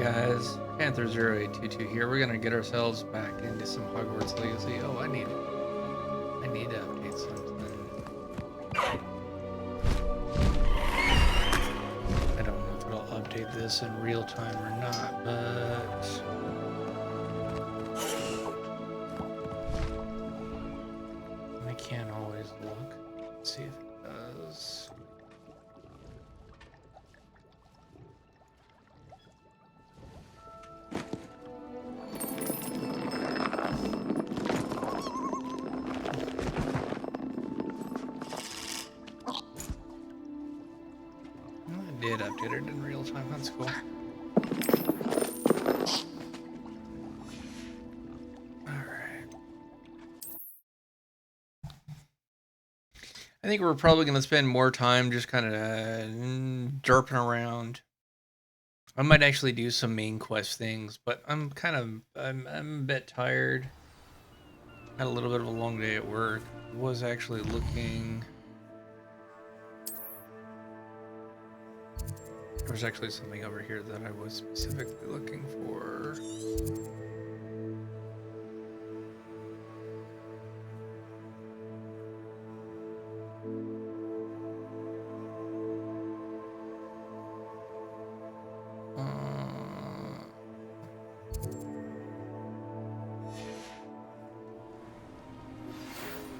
guys, Panther0822 here. We're gonna get ourselves back into some Hogwarts Legacy. Oh, I need to update something. I don't know if it'll update this in real time or not, but I can't always look. Let's see if it does. Did update it in real time. That's cool. Alright. I think we're probably going to spend more time just kind of derping around. I might actually do some main quest things, but I'm a bit tired. Had a little bit of a long day at work. Was actually looking. There's actually something over here that I was specifically looking for.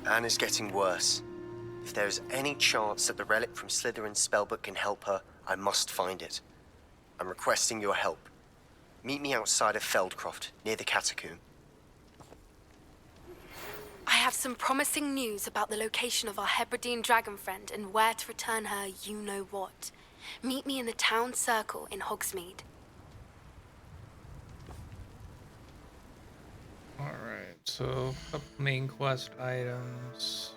Anne is getting worse. If there is any chance that the relic from Slytherin's spellbook can help her, I must find it. I'm requesting your help. Meet me outside of Feldcroft, near the catacomb. I have some promising news about the location of our Hebridean dragon friend and where to return her you-know-what. Meet me in the town circle in Hogsmeade. Alright, so a couple main quest items.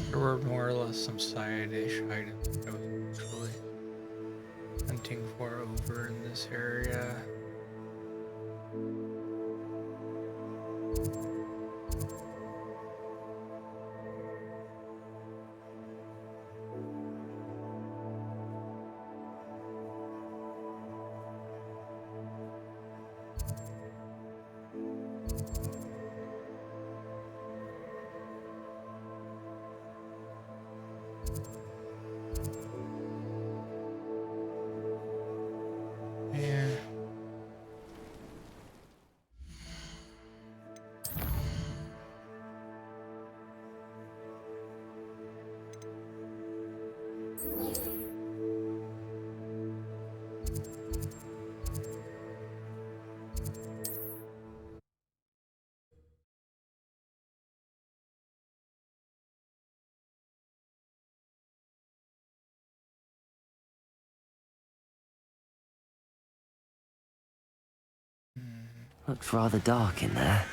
There were more or less some side-ish items I was actually hunting for over in this area. Looks rather dark in there.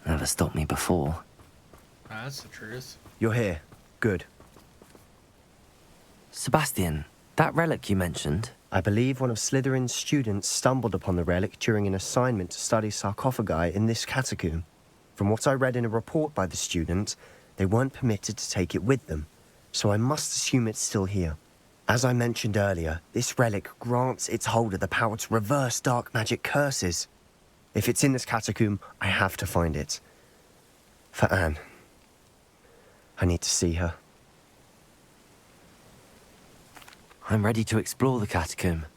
Never stopped me before. That's the truth. You're here. Good. Sebastian, that relic you mentioned. I believe one of Slytherin's students stumbled upon the relic during an assignment to study sarcophagi in this catacomb. From what I read in a report by the student, they weren't permitted to take it with them, so I must assume it's still here. As I mentioned earlier, this relic grants its holder the power to reverse dark magic curses. If it's in this catacomb, I have to find it. For Anne. I need to see her. I'm ready to explore the catacomb.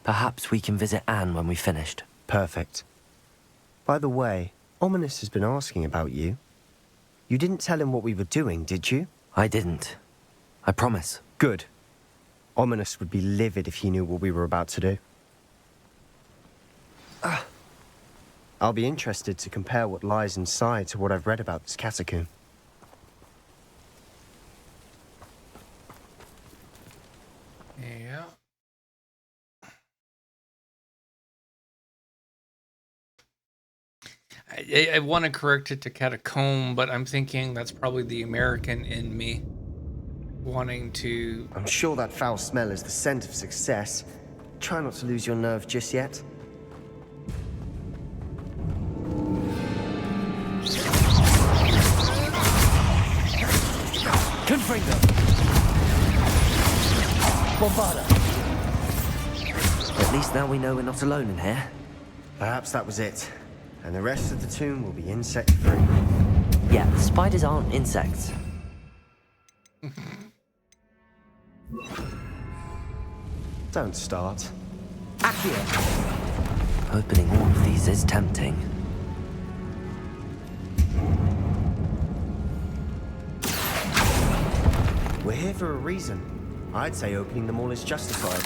Perhaps we can visit Anne when we've finished. Perfect. By the way, Ominous has been asking about you. You didn't tell him what we were doing, did you? I didn't. I promise. Good. Ominous would be livid if he knew what we were about to do. I'll be interested to compare what lies inside to what I've read about this catacomb. Yeah. I want to correct it to catacomb, but I'm thinking that's probably the American in me wanting to... I'm sure that foul smell is the scent of success. Try not to lose your nerve just yet. Confringo! Bombarda! At least now we know we're not alone in here. Perhaps that was it. And the rest of the tomb will be insect-free. Yeah, spiders aren't insects. Don't start. Accio! Opening all of these is tempting. We're here for a reason. I'd say opening them all is justified.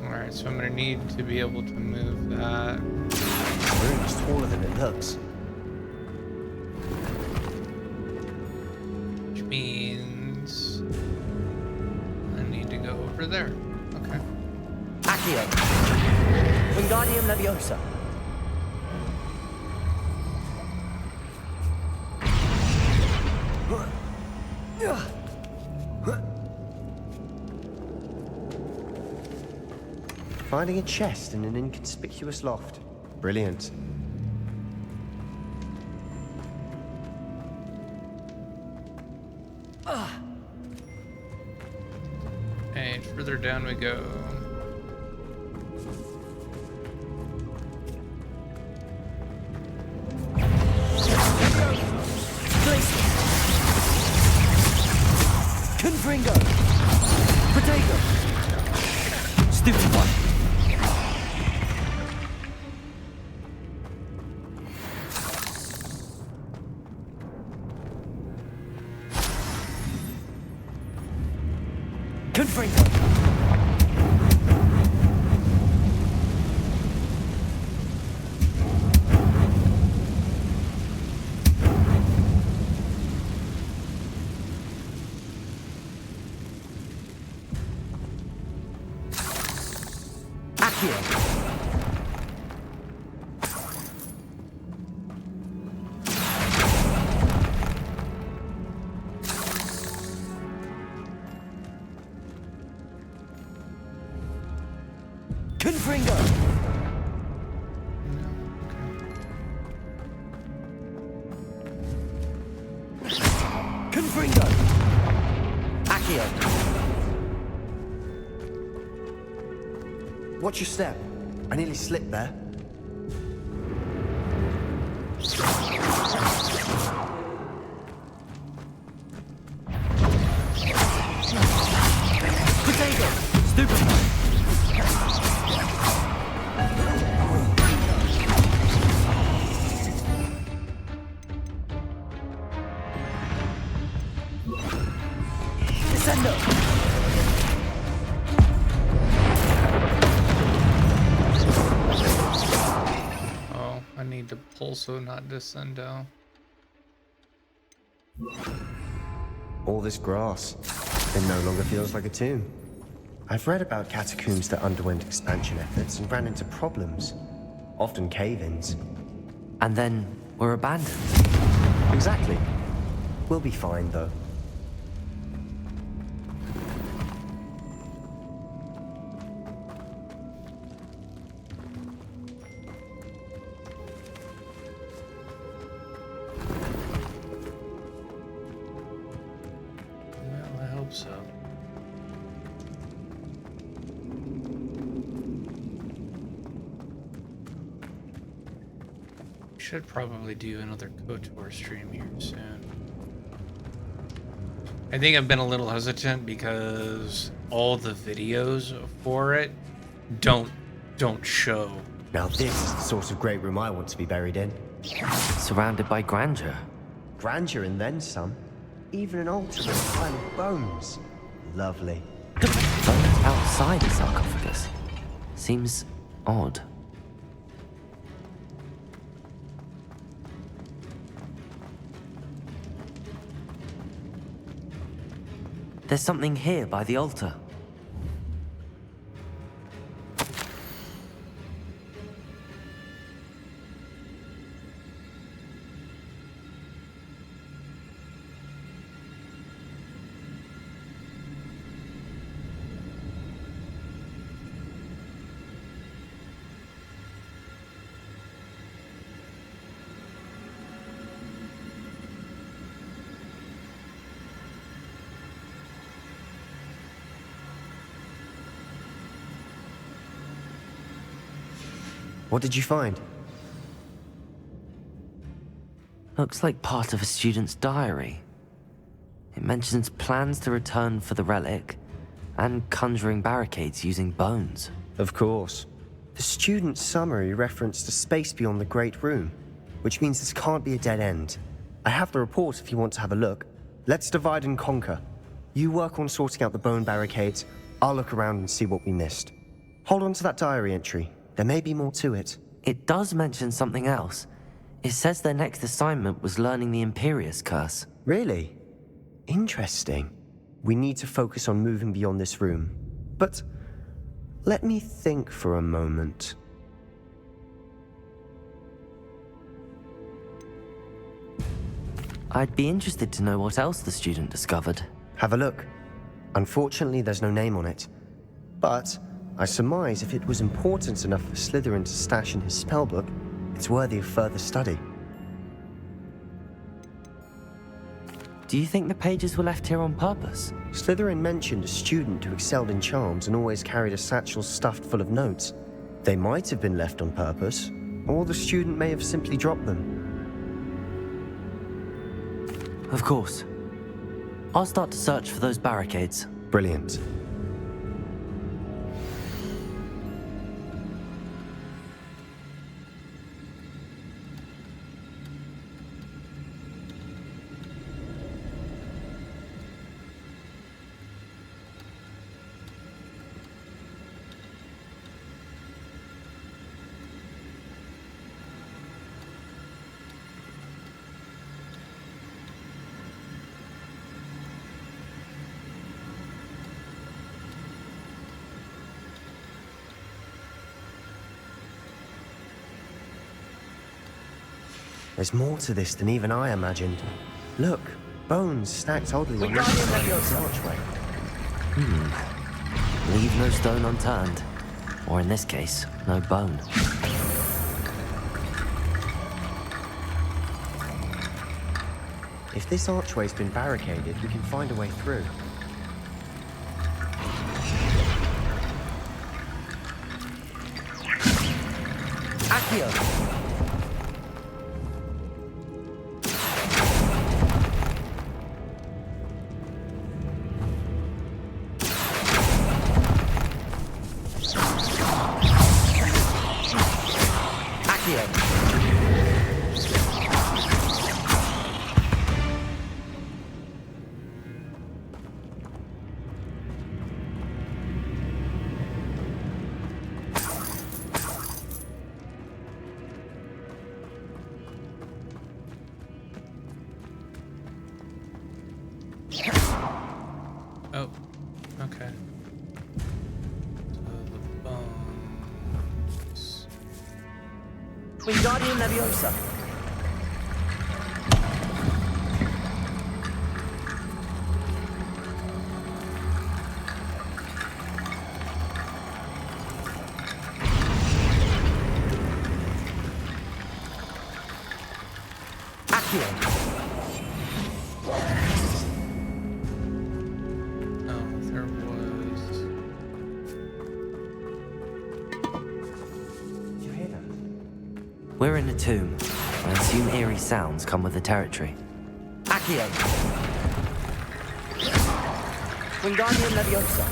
Alright, so I'm gonna need to be able to move that. This room is taller than it looks. Which means I need to go over there. Okay. Accio! Wingardium Leviosa! Finding a chest in an inconspicuous loft. Brilliant. And further down we go. Confringo! Protego! Stupefy! Confringo! Accio! Confringo! Confringo! Accio! Watch your step. I nearly slipped there. Protego! Stupefy! Descendo! Oh, I need to pulso, not descendo. All this grass. It no longer feels like a tomb. I've read about catacombs that underwent expansion efforts and ran into problems. Often cave-ins. And then we're abandoned. Exactly. We'll be fine, though. Well, I hope so. Should probably do another KOTOR stream here soon. I think I've been a little hesitant because all the videos for it don't show. Now this is the sort of great room I want to be buried in. Surrounded by grandeur. Grandeur and then some. Even an altar with a pile of bones. Lovely. Bones outside the sarcophagus. Seems odd. There's something here by the altar. What did you find? Looks like part of a student's diary. It mentions plans to return for the relic and conjuring barricades using bones. Of course. The student's summary referenced a space beyond the Great Room, which means this can't be a dead end. I have the report if you want to have a look. Let's divide and conquer. You work on sorting out the bone barricades. I'll look around and see what we missed. Hold on to that diary entry. There may be more to it. It does mention something else. It says their next assignment was learning the Imperius Curse. Really? Interesting. We need to focus on moving beyond this room. But let me think for a moment. I'd be interested to know what else the student discovered. Have a look. Unfortunately, there's no name on it. But I surmise if it was important enough for Slytherin to stash in his spellbook, it's worthy of further study. Do you think the pages were left here on purpose? Slytherin mentioned a student who excelled in charms and always carried a satchel stuffed full of notes. They might have been left on purpose, or the student may have simply dropped them. Of course. I'll start to search for those barricades. Brilliant. There's more to this than even I imagined. Look, bones stacked oddly on this archway. Leave no stone unturned. Or in this case, no bone. If this archway's been barricaded, we can find a way through. Accio! Oh, okay. So the bones. Wingardium Leviosa. Accio. We're in a tomb. I assume eerie sounds come with the territory. Accio. Wingardium Leviosa.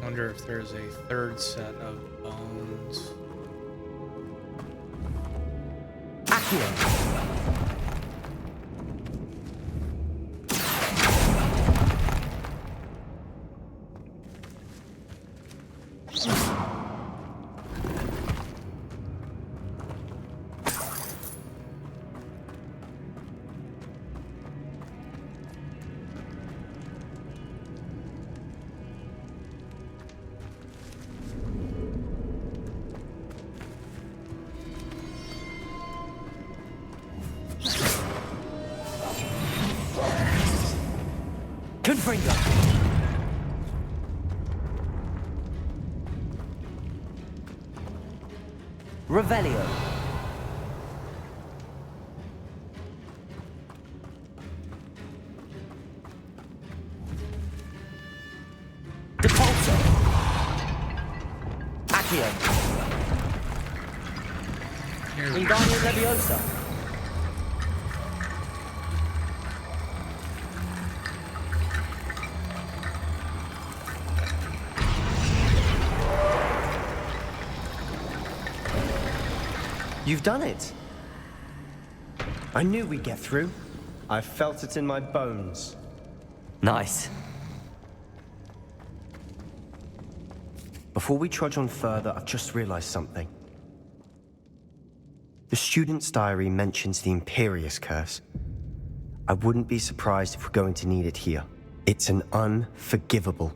Wonder if there's a third set of bones. Accio. Confringo. Revelio. Depulso. Accio. Wingardium Leviosa. You've done it. I knew we'd get through. I felt it in my bones. Nice. Before we trudge on further, I've just realized something. The student's diary mentions the Imperius Curse. I wouldn't be surprised if we're going to need it here. It's an unforgivable,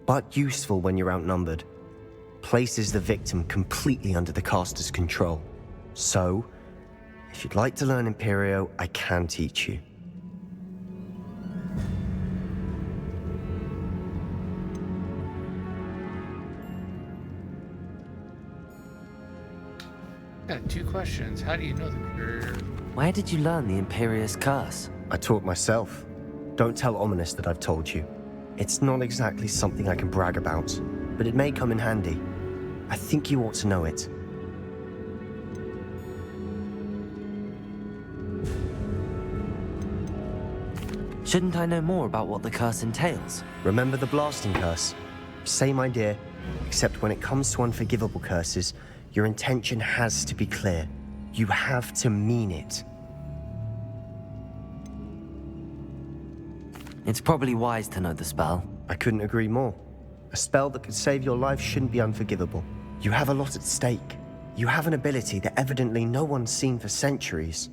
but useful when you're outnumbered. Places the victim completely under the caster's control. So, if you'd like to learn Imperio, I can teach you. Got 2 questions. How do you know the cure? Where did you learn the Imperious Curse? I taught myself. Don't tell Ominous that I've told you. It's not exactly something I can brag about, but it may come in handy. I think you ought to know it. Shouldn't I know more about what the curse entails? Remember the blasting curse? Same idea, except when it comes to unforgivable curses, your intention has to be clear. You have to mean it. It's probably wise to know the spell. I couldn't agree more. A spell that could save your life shouldn't be unforgivable. You have a lot at stake. You have an ability that evidently no one's seen for centuries.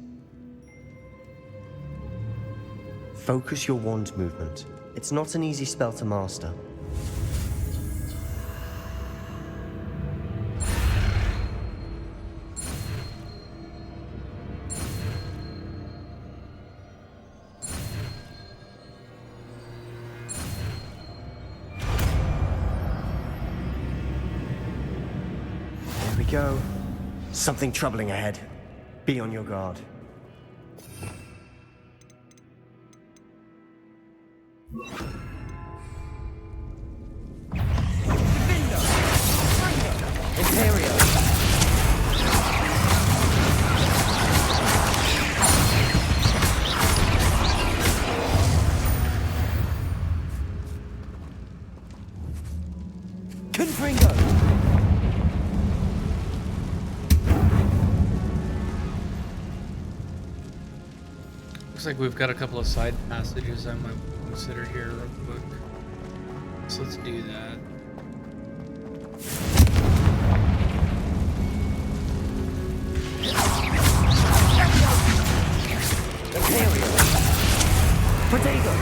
Focus your wand movement. It's not an easy spell to master. There we go. Something troubling ahead. Be on your guard. Imperio. Confringo. Looks like we've got a couple of side passages I might consider here real quick. So let's do that. Imperio. Protego.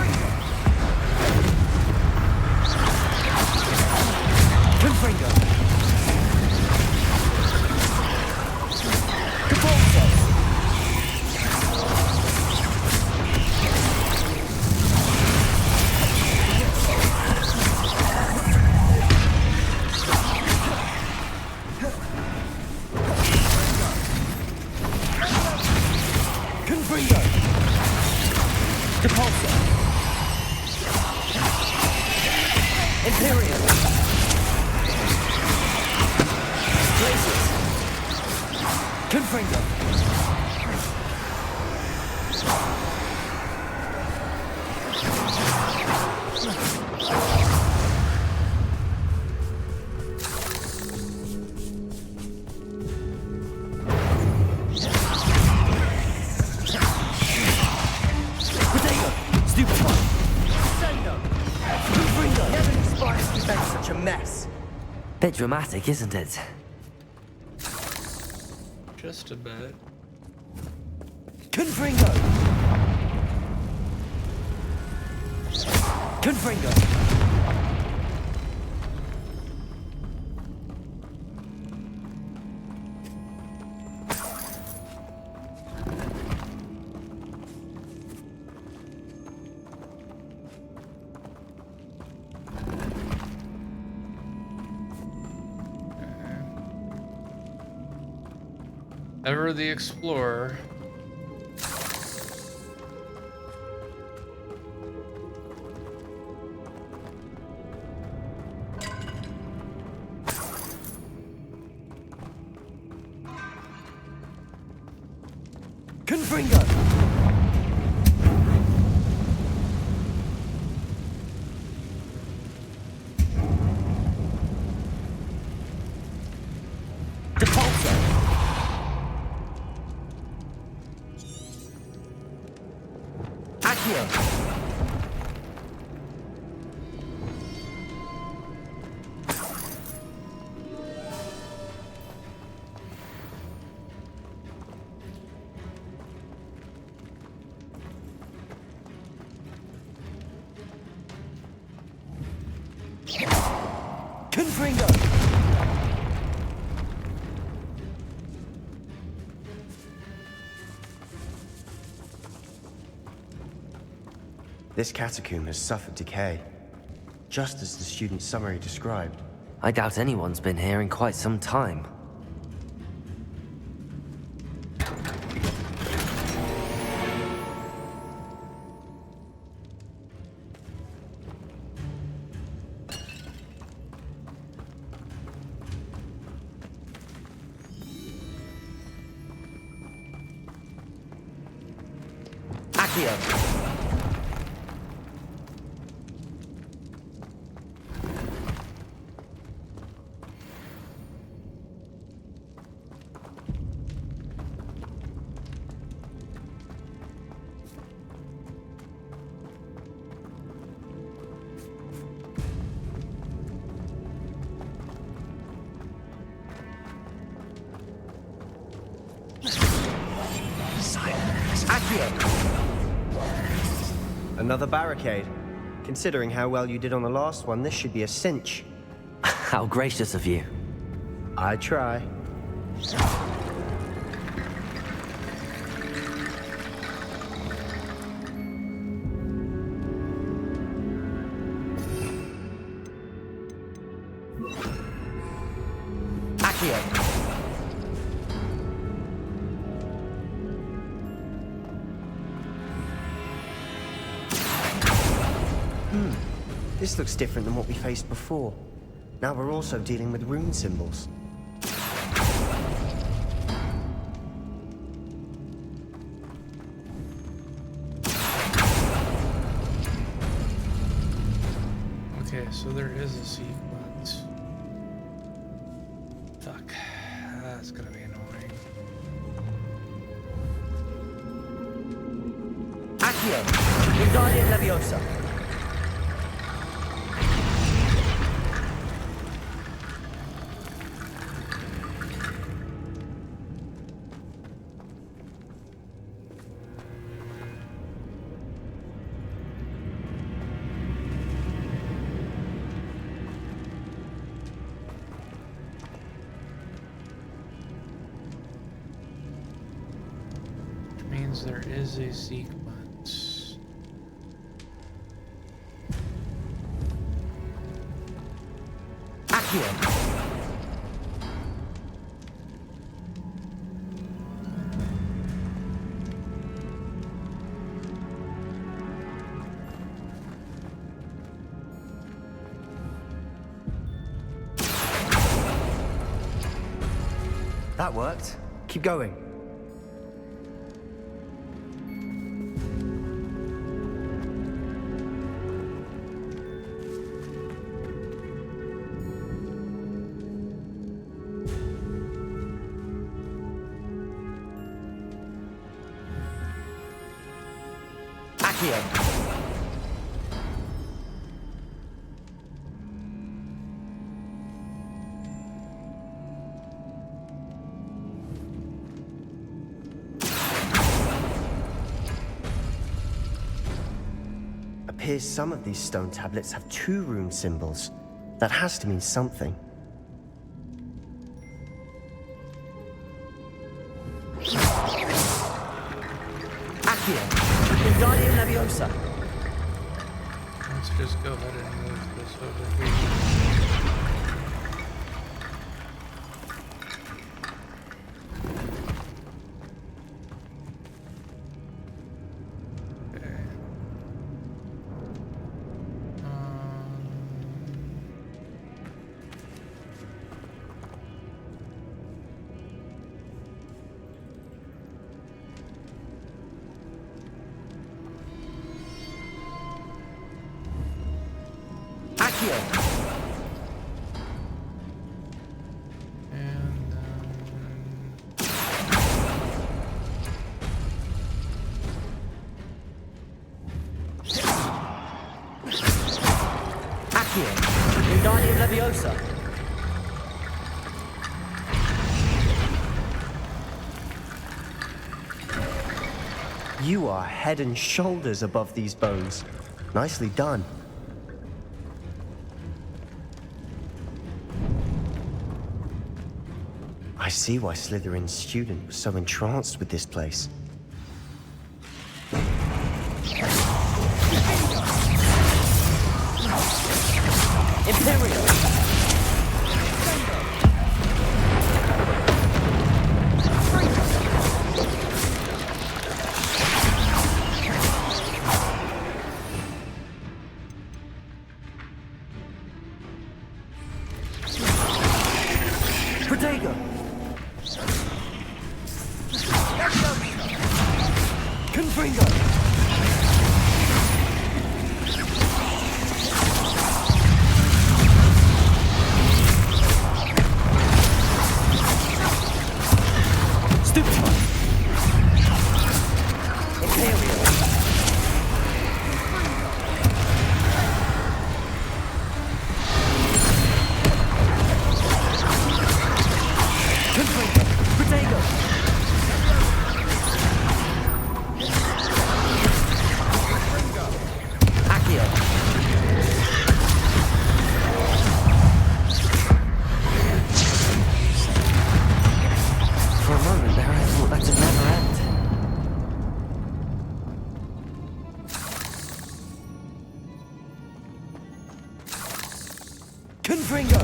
Confringo. Depulso. Confringo. Depulso. Imperial. Blazes. Confringo. Protego. Stupid one. Sendo. Confringo. Never inspired to make such a mess. Bit dramatic, isn't it? Just a bit. Confringo. Confringo. Ever the Explorer. Confringo! Depulso! Accio! Confringo! This catacomb has suffered decay, just as the student's summary described. I doubt anyone's been here in quite some time. Accio! Accio! Another barricade. Considering how well you did on the last one, this should be a cinch. How gracious of you. I try. Accio! This looks different than what we faced before. Now we're also dealing with rune symbols. Okay, so there is a sequence. Fuck. That's gonna be annoying. Accio! Wingardium Leviosa! Means there is a sequence. Accio! That worked. Keep going. Accio! Appears some of these stone tablets have 2 rune symbols. That has to mean something. Accio! Wingardium Leviosa! Let's just go ahead and move this over here. Accio. And Accio. Wingardium Leviosa. You are head and shoulders above these bones. Nicely done. I see why Slytherin's student was so entranced with this place. Imperial. Protego. Confringo. Stupefy. Imperial. Confringo. Protego. Accio. For a moment there, I thought that'd never end. Confringo.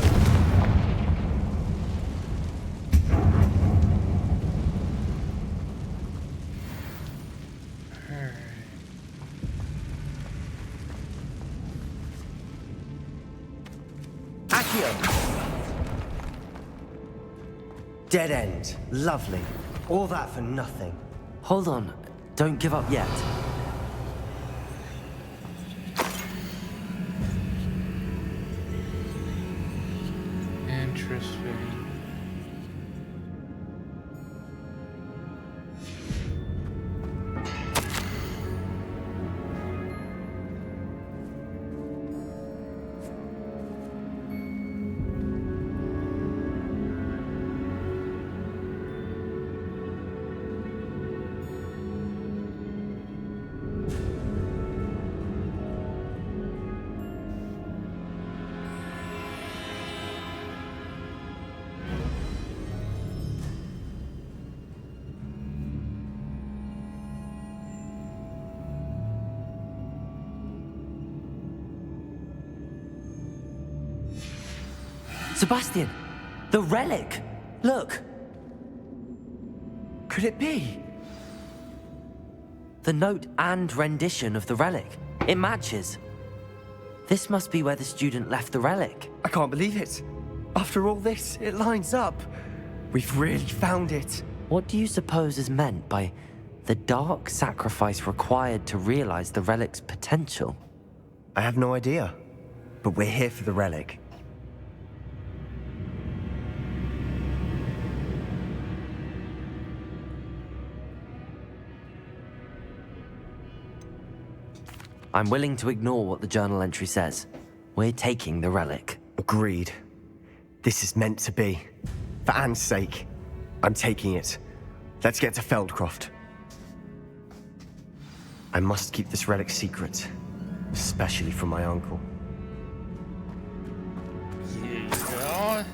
Accio. Dead end. Lovely. All that for nothing. Hold on, don't give up yet. interesting. Sebastian! The relic! Look! Could it be? The note and rendition of the relic. It matches. This must be where the student left the relic. I can't believe it. After all this, it lines up. We've really found it. What do you suppose is meant by the dark sacrifice required to realize the relic's potential? I have no idea. But we're here for the relic. I'm willing to ignore what the journal entry says. We're taking the relic. Agreed. This is meant to be. For Anne's sake, I'm taking it. Let's get to Feldcroft. I must keep this relic secret, especially from my uncle. Yeah.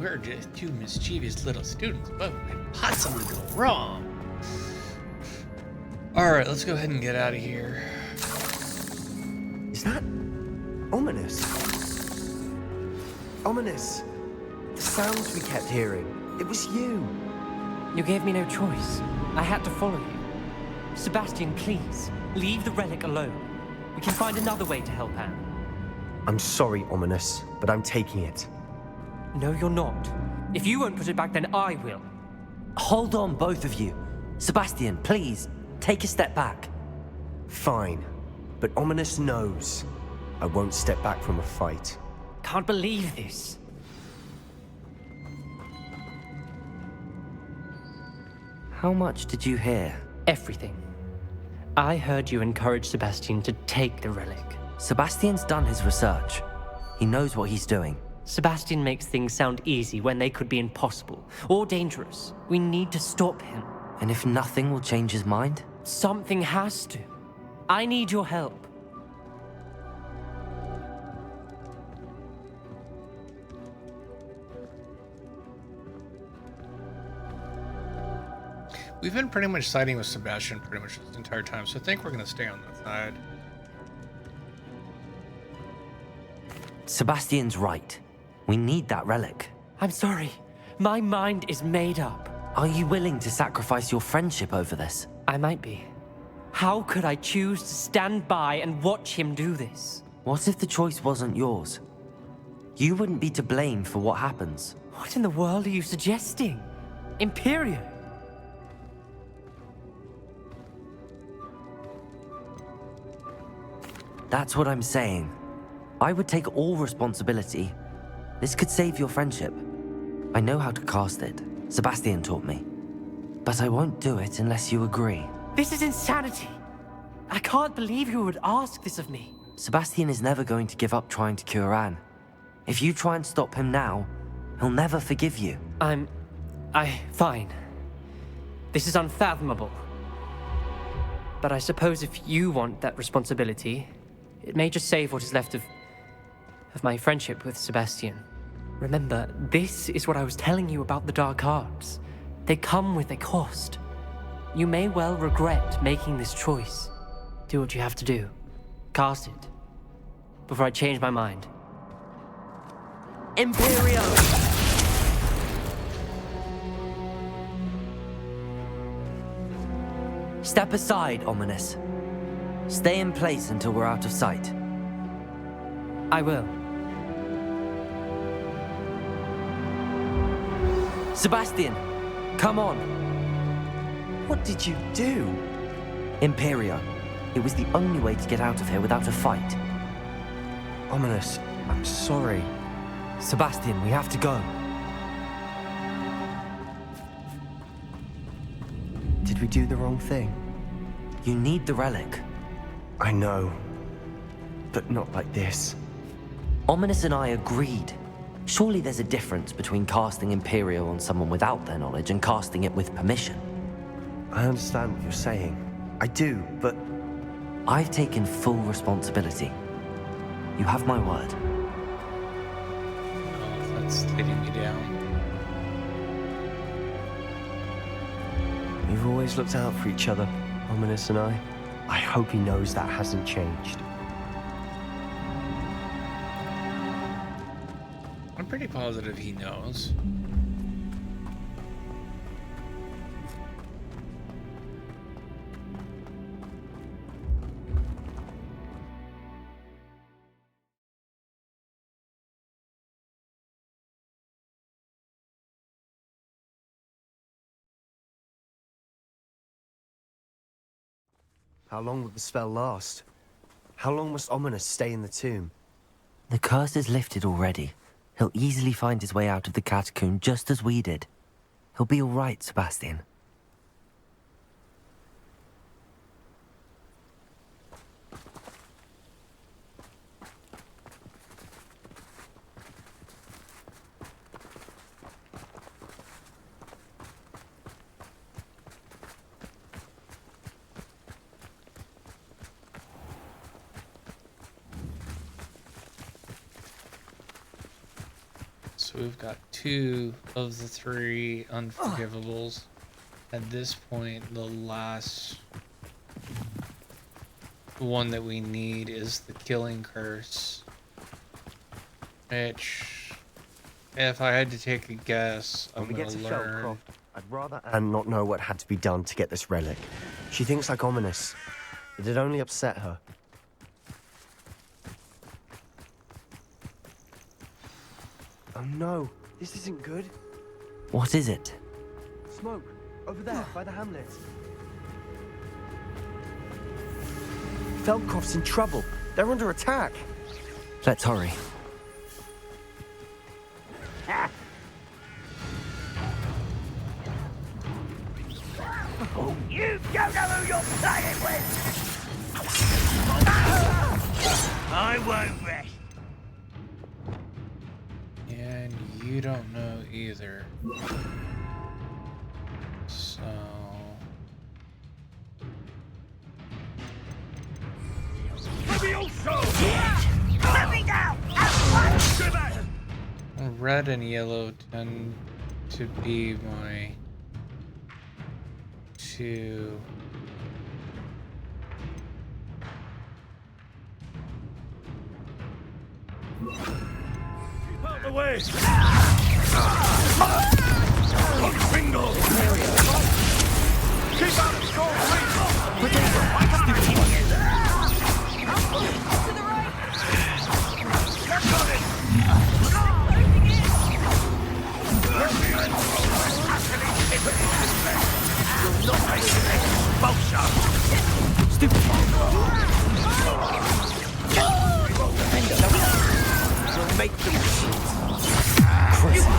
We're just two mischievous little students. What could possibly go wrong? Alright, let's go ahead and get out of here. Is that ominous? Ominous. The sounds we kept hearing. It was you. You gave me no choice. I had to follow you. Sebastian, please, leave the relic alone. We can find another way to help Anne. I'm sorry, Ominous, but I'm taking it. No, you're not. If you won't put it back, then I will. Hold on, both of you. Sebastian, please, take a step back. Fine. but Ominous knows I won't step back from a fight. Can't believe this. How much did you hear? Everything. I heard you encourage Sebastian to take the relic. Sebastian's done his research. He knows what he's doing. Sebastian makes things sound easy when they could be impossible or dangerous. We need to stop him. And if nothing will change his mind? Something has to. I need your help. We've been pretty much siding with Sebastian pretty much this entire time, so I think we're going to stay on that side. Sebastian's right. We need that relic. I'm sorry. My mind is made up. Are you willing to sacrifice your friendship over this? I might be. How could I choose to stand by and watch him do this? What if the choice wasn't yours? You wouldn't be to blame for what happens. What in the world are you suggesting? Imperio? That's what I'm saying. I would take all responsibility. This could save your friendship. I know how to cast it. Sebastian taught me. But I won't do it unless you agree. This is insanity. I can't believe you would ask this of me. Sebastian is never going to give up trying to cure Anne. If you try and stop him now, he'll never forgive you. Fine. This is unfathomable. But I suppose if you want that responsibility, it may just save what is left of my friendship with Sebastian. Remember, this is what I was telling you about the dark arts. They come with a cost. You may well regret making this choice. Do what you have to do. Cast it. Before I change my mind. Imperio! Step aside, Ominous. Stay in place until we're out of sight. I will. Sebastian, come on. What did you do? Imperio. It was the only way to get out of here without a fight. Ominous, I'm sorry. Sebastian, we have to go. Did we do the wrong thing? You need the relic. I know. But not like this. Ominous and I agreed. Surely there's a difference between casting Imperio on someone without their knowledge and casting it with permission. I understand what you're saying. I do, but... I've taken full responsibility. You have my word. Oh, that's letting me down. We've always looked out for each other, Ominous and I. I hope he knows that hasn't changed. I'm pretty positive he knows. How long will the spell last? How long must Ominous stay in the tomb? The curse is lifted already. He'll easily find his way out of the catacomb just as we did. He'll be all right, Sebastian. So we've got 2 of the 3 unforgivables. At this point, the last one that we need is the killing curse. Which, if I had to take a guess, I'm When we gonna get to learn. Shellcroft, I'd rather Anne not know what had to be done to get this relic. She thinks like Ominous. It'd only upset her. Oh no, this isn't good. What is it? Smoke, over there, by the hamlet. Feldcroft's in trouble. They're under attack. Let's hurry. You don't know who you're playing with! I won't rest. And you don't know either. So... Let me down! Red and yellow tend to be my two. Keep out the way! Bingo! Keep out of school, please! Why can't I keep you? To the right! Get on it! You'll not make it! Both shots! Stupid! We'll make them shoot! Crazy!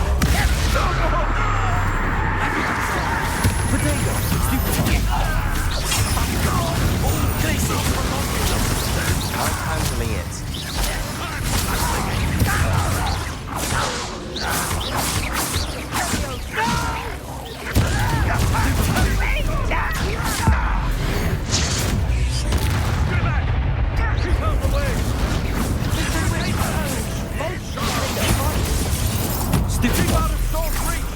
Potato! Stupid! I'm handling it. Stupid! Out of sword reach!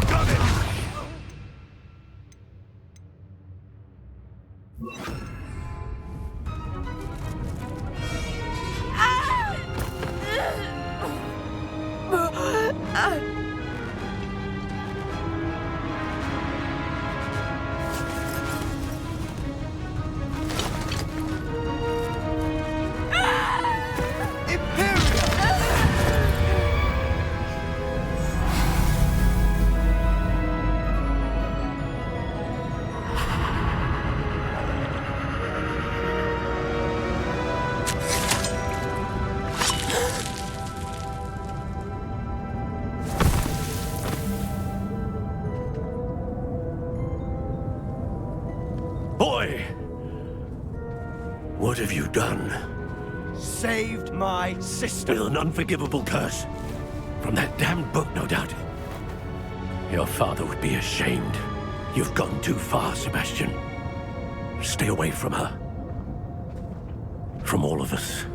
Got it! Boy! What have you done? Saved my sister. With an unforgivable curse. From that damned book, no doubt. Your father would be ashamed. You've gone too far, Sebastian. Stay away from her. From all of us.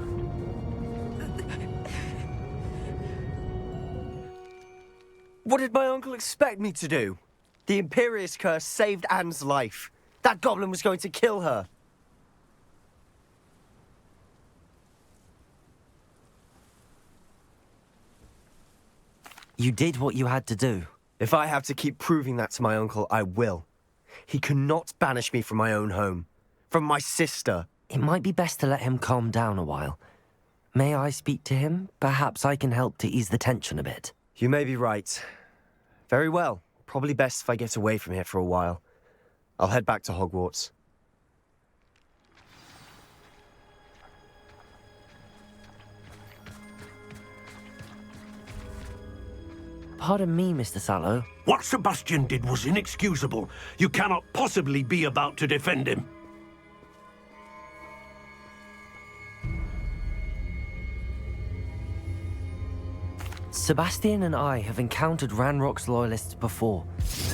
What did my uncle expect me to do? The Imperious curse saved Anne's life. That goblin was going to kill her. You did what you had to do. If I have to keep proving that to my uncle, I will. He cannot banish me from my own home. From my sister. It might be best to let him calm down a while. May I speak to him? Perhaps I can help to ease the tension a bit. You may be right. Very well. Probably best if I get away from here for a while. I'll head back to Hogwarts. Pardon me, Mr. Sallow. What Sebastian did was inexcusable. You cannot possibly be about to defend him. Sebastian and I have encountered Ranrock's loyalists before.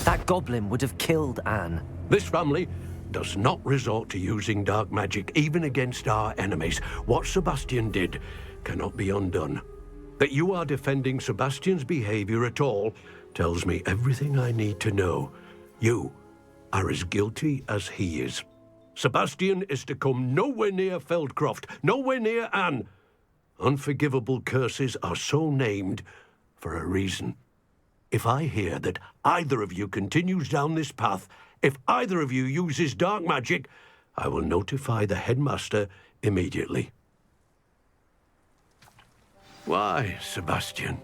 That goblin would have killed Anne. This family does not resort to using dark magic, even against our enemies. What Sebastian did cannot be undone. That you are defending Sebastian's behavior at all tells me everything I need to know. You are as guilty as he is. Sebastian is to come nowhere near Feldcroft, nowhere near Anne. Unforgivable curses are so named for a reason. If I hear that either of you continues down this path, if either of you uses dark magic, I will notify the headmaster immediately. Why, Sebastian?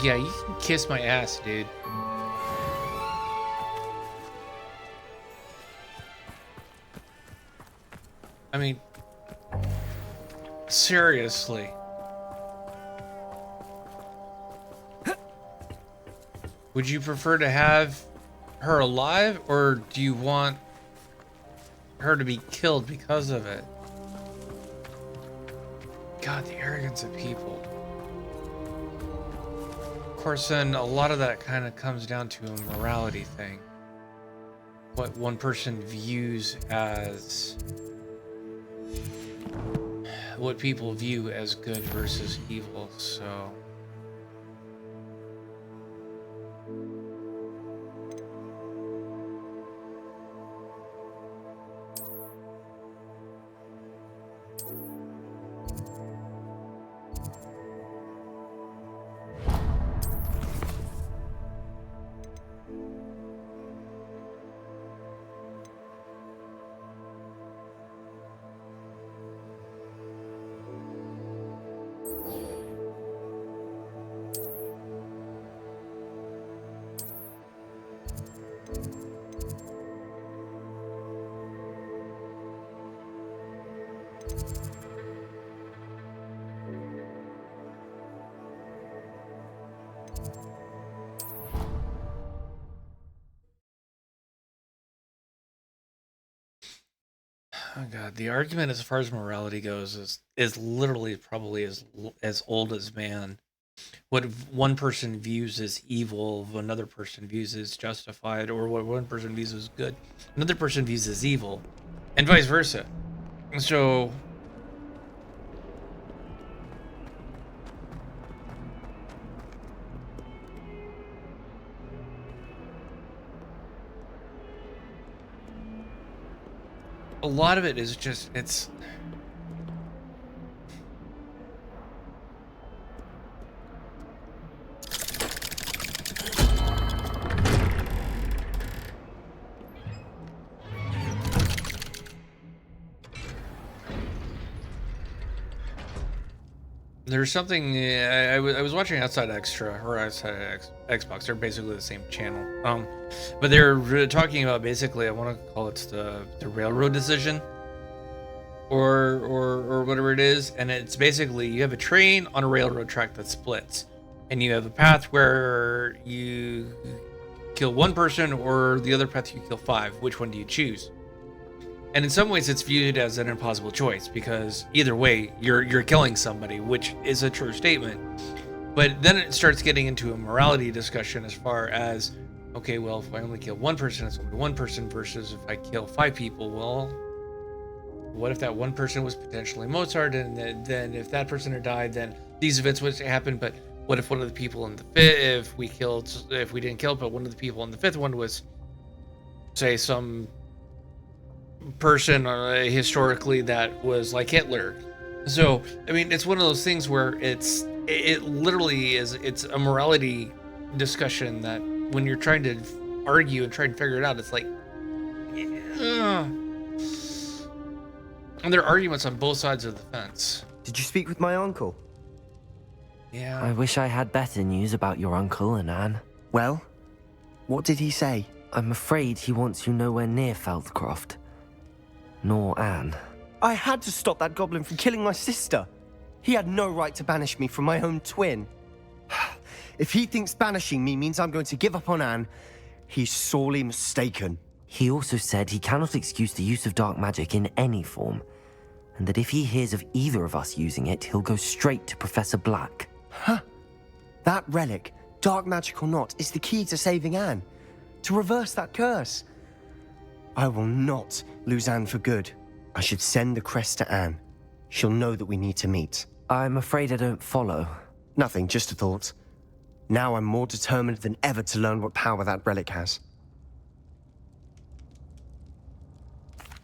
Yeah, you can kiss my ass, dude. I mean, seriously. Would you prefer to have her alive, or do you want her to be killed because of it? God, the arrogance of people. Of course, then a lot of that kind of comes down to a morality thing. What one person views as... what people view as good versus evil, so... Oh god, the argument as far as morality goes is literally probably as old as man. What one person views as evil, another person views as justified, or what one person views as good, another person views as evil, and vice versa. So a lot of it is just it's there's something I was watching Outside Extra or Outside Xbox. They're basically the same channel. But they're talking about basically I want to call it the railroad decision or whatever it is, and it's basically you have a train on a railroad track that splits, and you have a path where you kill one person or the other path you kill five. Which one do you choose? And in some ways, it's viewed as an impossible choice because either way, you're killing somebody, which is a true statement. But then it starts getting into a morality discussion as far as, okay, well, if I only kill one person, it's only one person versus if I kill five people. Well, what if that one person was potentially Mozart, and then if that person had died, then these events would happen. But what if one of the people in the fifth, if we didn't kill, but one of the people in the fifth one was, say, some person historically that was like Hitler. So I mean, it's one of those things where it literally is, it's a morality discussion that when you're trying to argue and try and figure it out, it's like and there are arguments on both sides of the fence. Did you speak with my uncle? Yeah, I wish I had better news about your uncle and Anne. Well, what did he say? I'm afraid he wants you nowhere near Feldcroft. Nor Anne. I had to stop that goblin from killing my sister. He had no right to banish me from my own twin. If he thinks banishing me means I'm going to give up on Anne, he's sorely mistaken. He also said he cannot excuse the use of dark magic in any form, and that if he hears of either of us using it, he'll go straight to Professor Black. Huh? That relic, dark magic or not, is the key to saving Anne. To reverse that curse. I will not lose Anne for good. I should send the crest to Anne. She'll know that we need to meet. I'm afraid I don't follow. Nothing, just a thought. Now I'm more determined than ever to learn what power that relic has.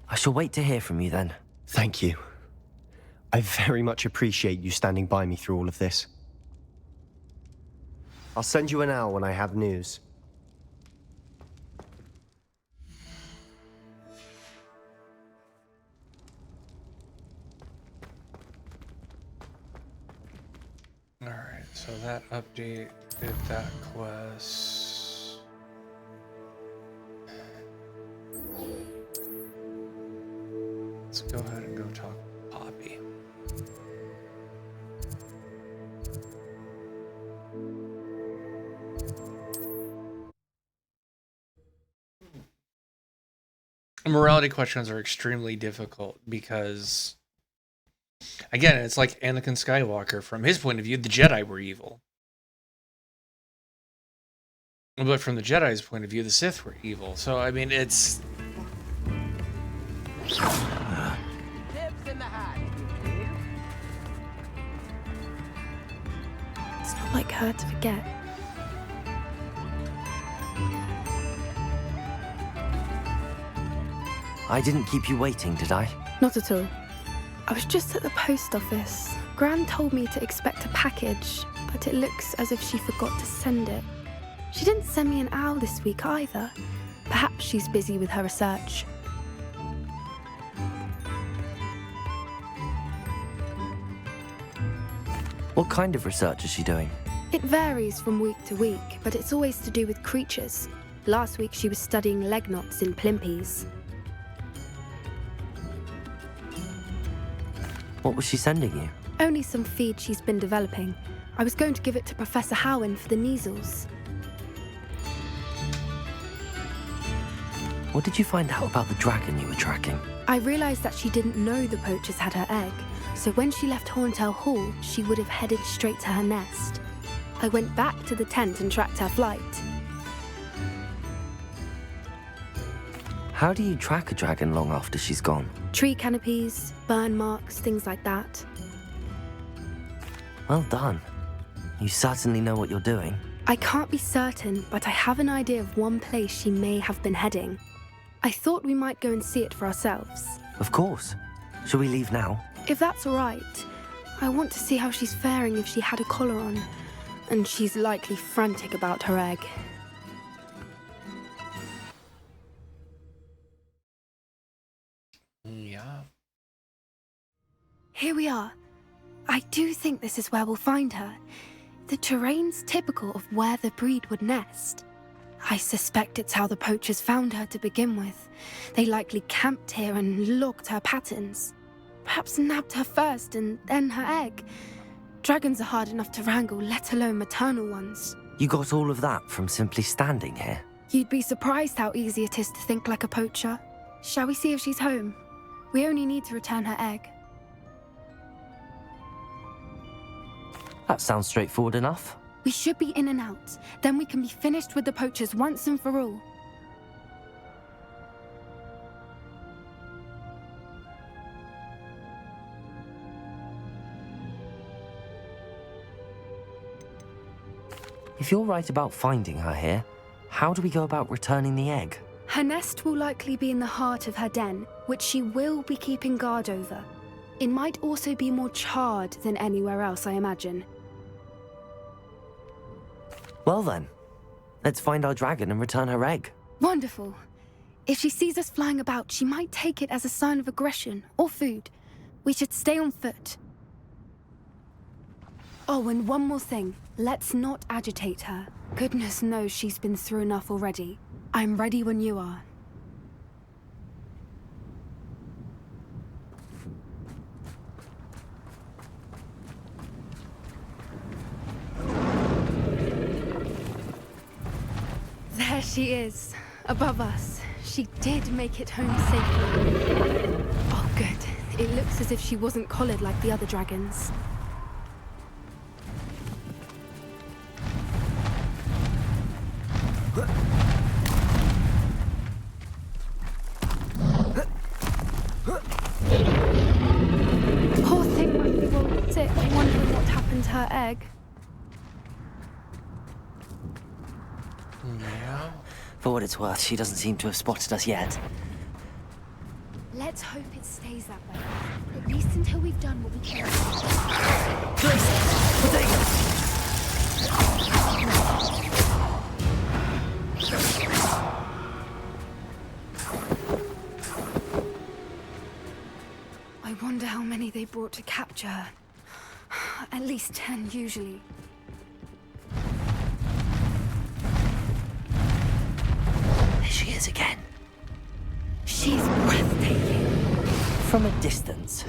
I shall wait to hear from you then. Thank you. I very much appreciate you standing by me through all of this. I'll send you an owl when I have news. all right, so that update Did that quest. Let's go ahead and go talk with Poppy. Morality questions are extremely difficult because, again, it's like Anakin Skywalker. From his point of view, the Jedi were evil. But from the Jedi's point of view, the Sith were evil. So, I mean, it's... It's not like her to forget. I didn't keep you waiting, did I? Not at all. I was just at the post office. Gran told me to expect a package, but it looks as if she forgot to send it. She didn't send me an owl this week either. Perhaps she's busy with her research. What kind of research is she doing? It varies from week to week, but it's always to do with creatures. Last week she was studying leg knots in plimpies. What was she sending you? Only some feed she's been developing. I was going to give it to Professor Howen for the measles. What did you find out about the dragon you were tracking? I realised that she didn't know the poachers had her egg, so when she left Horntail Hall, she would have headed straight to her nest. I went back to the tent and tracked her flight. How do you track a dragon long after she's gone? Tree canopies, burn marks, things like that. Well done. You certainly know what you're doing. I can't be certain, but I have an idea of one place she may have been heading. I thought we might go and see it for ourselves. Of course. Shall we leave now? If that's all right, I want to see how she's faring if she had a collar on. And she's likely frantic about her egg. Yeah. Here we are. I do think this is where we'll find her. The terrain's typical of where the breed would nest. I suspect it's how the poachers found her to begin with. They likely camped here and logged her patterns. Perhaps nabbed her first and then her egg. Dragons are hard enough to wrangle, let alone maternal ones. You got all of that from simply standing here? You'd be surprised how easy it is to think like a poacher. Shall we see if she's home? We only need to return her egg. That sounds straightforward enough. We should be in and out. Then we can be finished with the poachers once and for all. If you're right about finding her here, how do we go about returning the egg? Her nest will likely be in the heart of her den, which she will be keeping guard over. It might also be more charred than anywhere else, I imagine. Well then, let's find our dragon and return her egg. Wonderful. If she sees us flying about, she might take it as a sign of aggression or food. We should stay on foot. Oh, and one more thing. Let's not agitate her. Goodness knows she's been through enough already. I'm ready when you are. There she is, above us. She did make it home safely. Oh, good. It looks as if she wasn't collared like the other dragons. Poor thing might be all sick, wondering what happened to her egg. Yeah. For what it's worth, she doesn't seem to have spotted us yet. Let's hope it stays that way. At least until we've done what we can. I wonder how many they brought to capture her. At least 10 usually. is again. She's breathtaking. From a distance.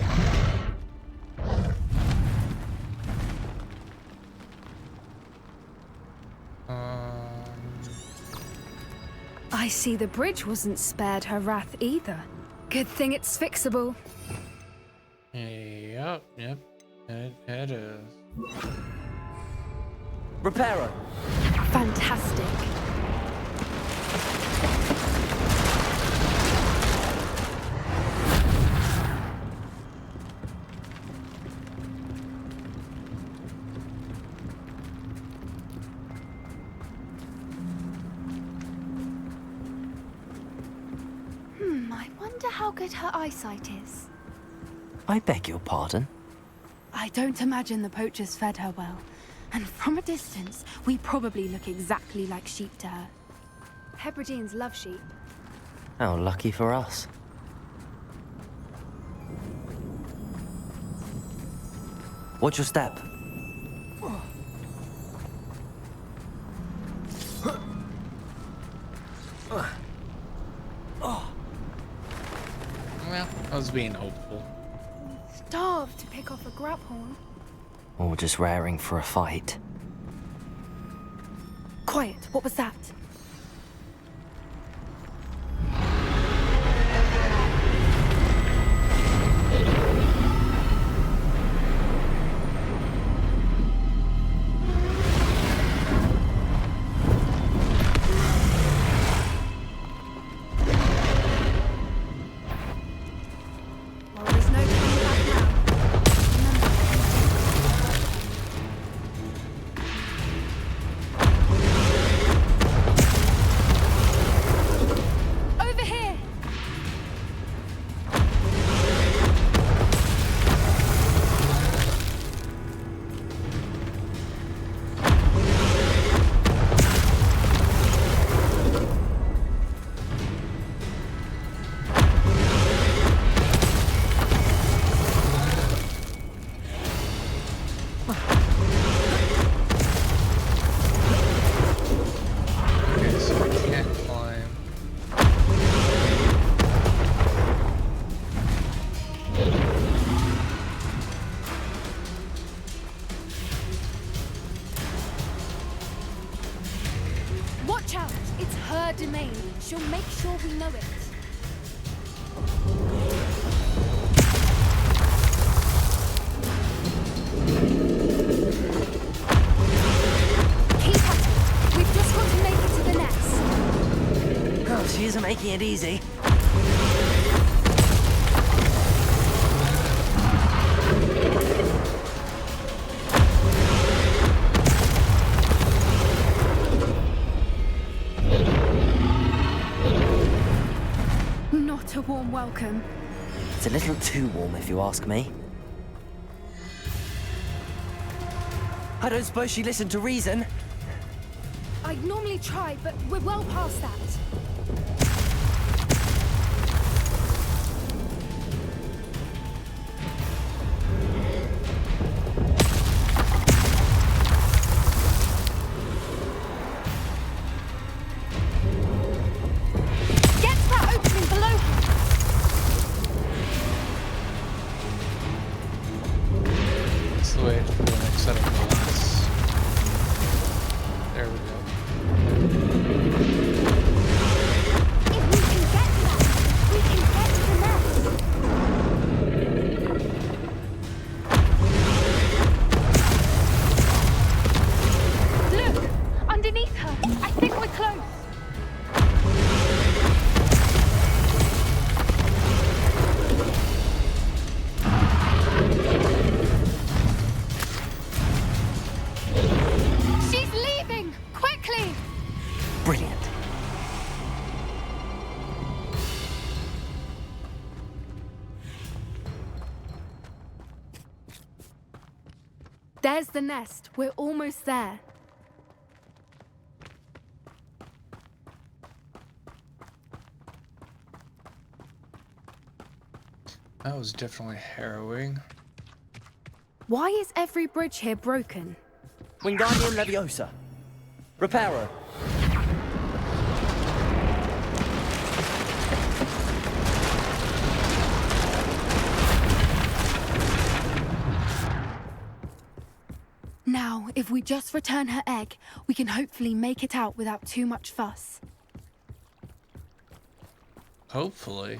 I see the bridge wasn't spared her wrath either. Good thing it's fixable. Yep. It is. Reparo. Fantastic. I wonder how good her eyesight is. I beg your pardon? I don't imagine the poachers fed her well. And from a distance, we probably look exactly like sheep to her. Hebrideans love sheep. How lucky for us. Watch your step. Well, I was being hopeful. Starved to pick off a grub horn. Or just raring for a fight. Quiet, what was that? Well, there's no turning back now. Over here! Okay, so I can't climb. Watch out! It's her domain. She'll make sure we know it. Keep at it. We've just got to make it to the nest. Oh, she isn't making it easy. Not a warm welcome. It's a little too warm, if you ask me. I don't suppose she listened to reason. I'd normally try, but we're well past that. Get to that opening below her. Let's wait for the next set of glass. There we go. If we can get there, we can get to the nest. Look! Underneath her! I think we're close! She's leaving! Quickly! Brilliant. There's the nest. We're almost there. That was definitely harrowing. Why is every bridge here broken? Wingardium Leviosa. Reparo. If we just return her egg, we can hopefully make it out without too much fuss. Hopefully.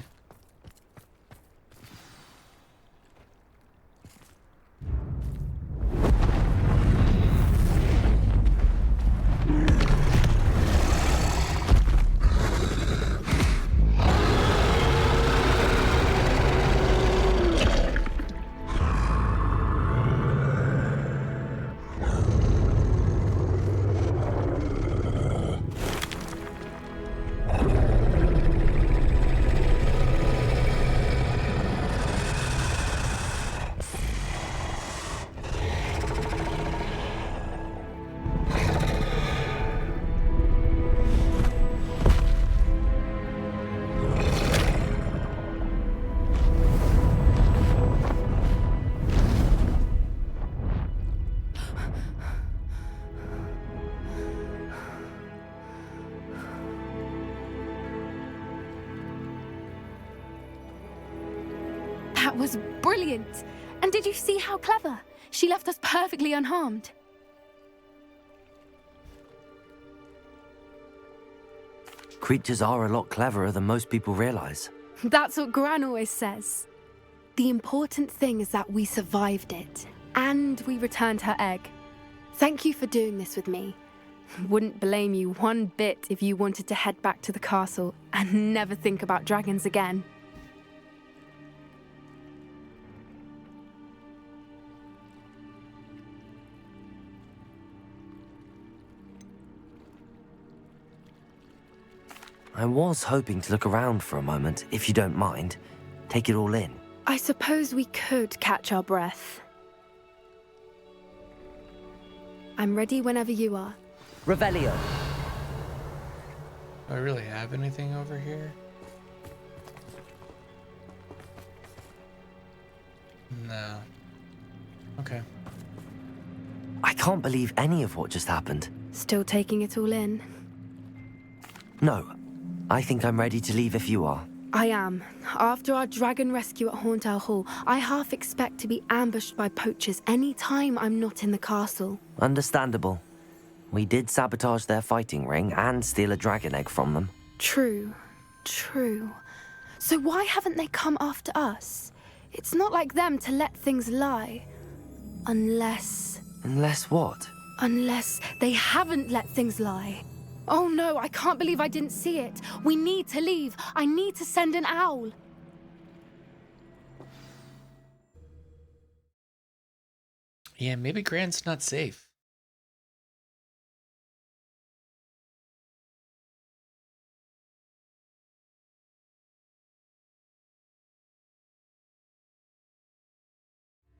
That was brilliant! And did you see how clever? She left us perfectly unharmed. Creatures are a lot cleverer than most people realize. That's what Gran always says. The important thing is that we survived it, and we returned her egg. Thank you for doing this with me. Wouldn't blame you one bit if you wanted to head back to the castle and never think about dragons again. I was hoping to look around for a moment, if you don't mind. Take it all in. I suppose we could catch our breath. I'm ready whenever you are. Revelio. Do I really have anything over here? No. Okay. I can't believe any of what just happened. Still taking it all in? No. I think I'm ready to leave if you are. I am. After our dragon rescue at Hauntow Hall, I half expect to be ambushed by poachers any time I'm not in the castle. Understandable. We did sabotage their fighting ring and steal a dragon egg from them. True. True. So why haven't they come after us? It's not like them to let things lie. Unless What? Unless they haven't let things lie. Oh no, I can't believe I didn't see it. We need to leave. I need to send an owl. Yeah, maybe Gran's not safe.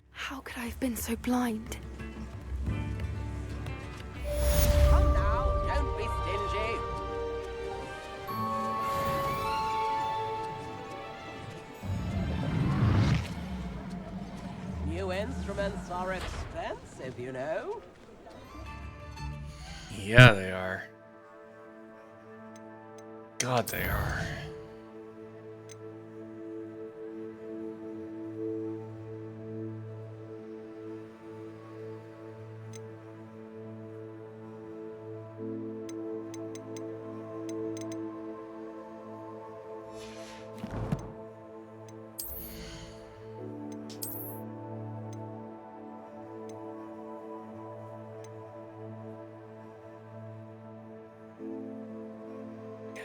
How could I have been so blind? Come now, don't be stingy. New instruments are expensive, you know. Yeah, they are. God, they are.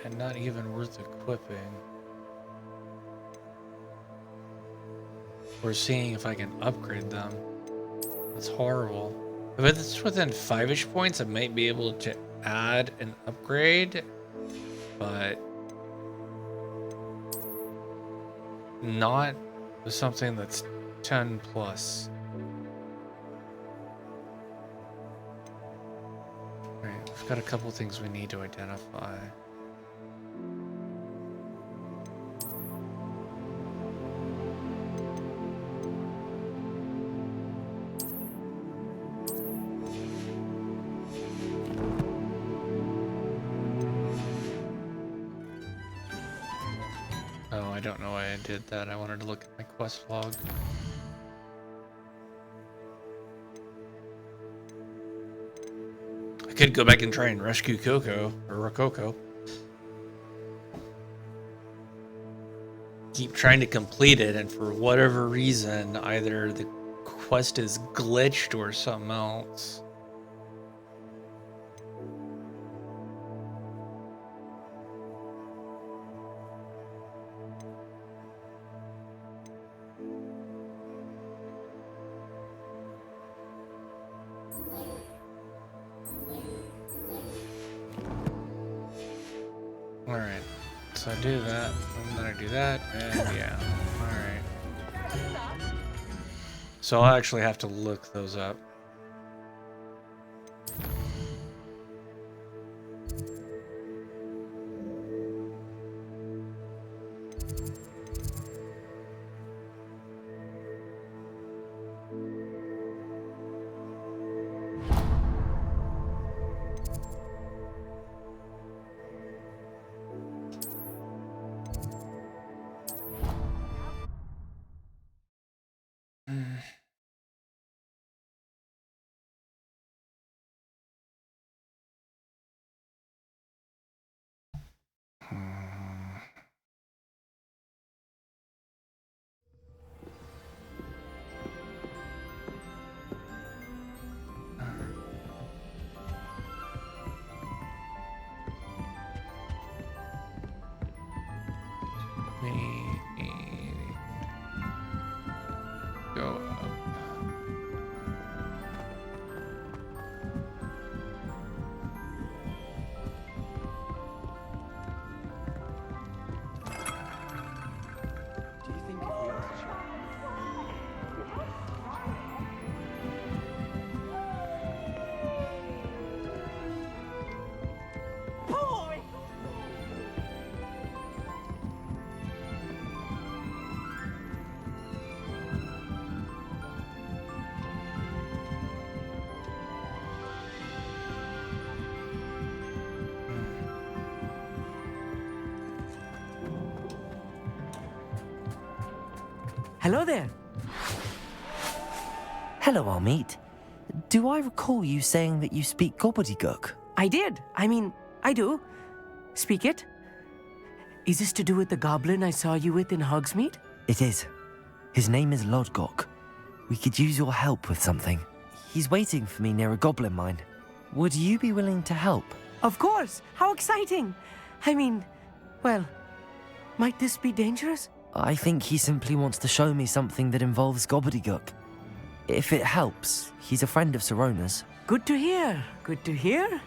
And not even worth equipping. Or seeing if I can upgrade them. That's horrible. If it's within 5-ish points, I might be able to add an upgrade, but not with something that's 10 plus. Alright, we've got a couple things we need to identify. Oh, I don't know why I did that. I wanted to look at my quest log. I could go back and try and rescue Coco or Rococo. Keep trying to complete it, and for whatever reason, either the quest is glitched or something else. Alright, so I do that, and then I do that, and yeah, alright. So I'll actually have to look those up. Go up. Do you think it feels true? Hello there. Hello, Amit. Do I recall you saying that you speak gobbledygook? I did. I mean, I do. Speak it. Is this to do with the goblin I saw you with in Hogsmeade? It is. His name is Lodgok. We could use your help with something. He's waiting for me near a goblin mine. Would you be willing to help? Of course. How exciting. I mean, well, might this be dangerous? I think he simply wants to show me something that involves gobbledygook. If it helps, he's a friend of Sirona's. Good to hear. Good to hear.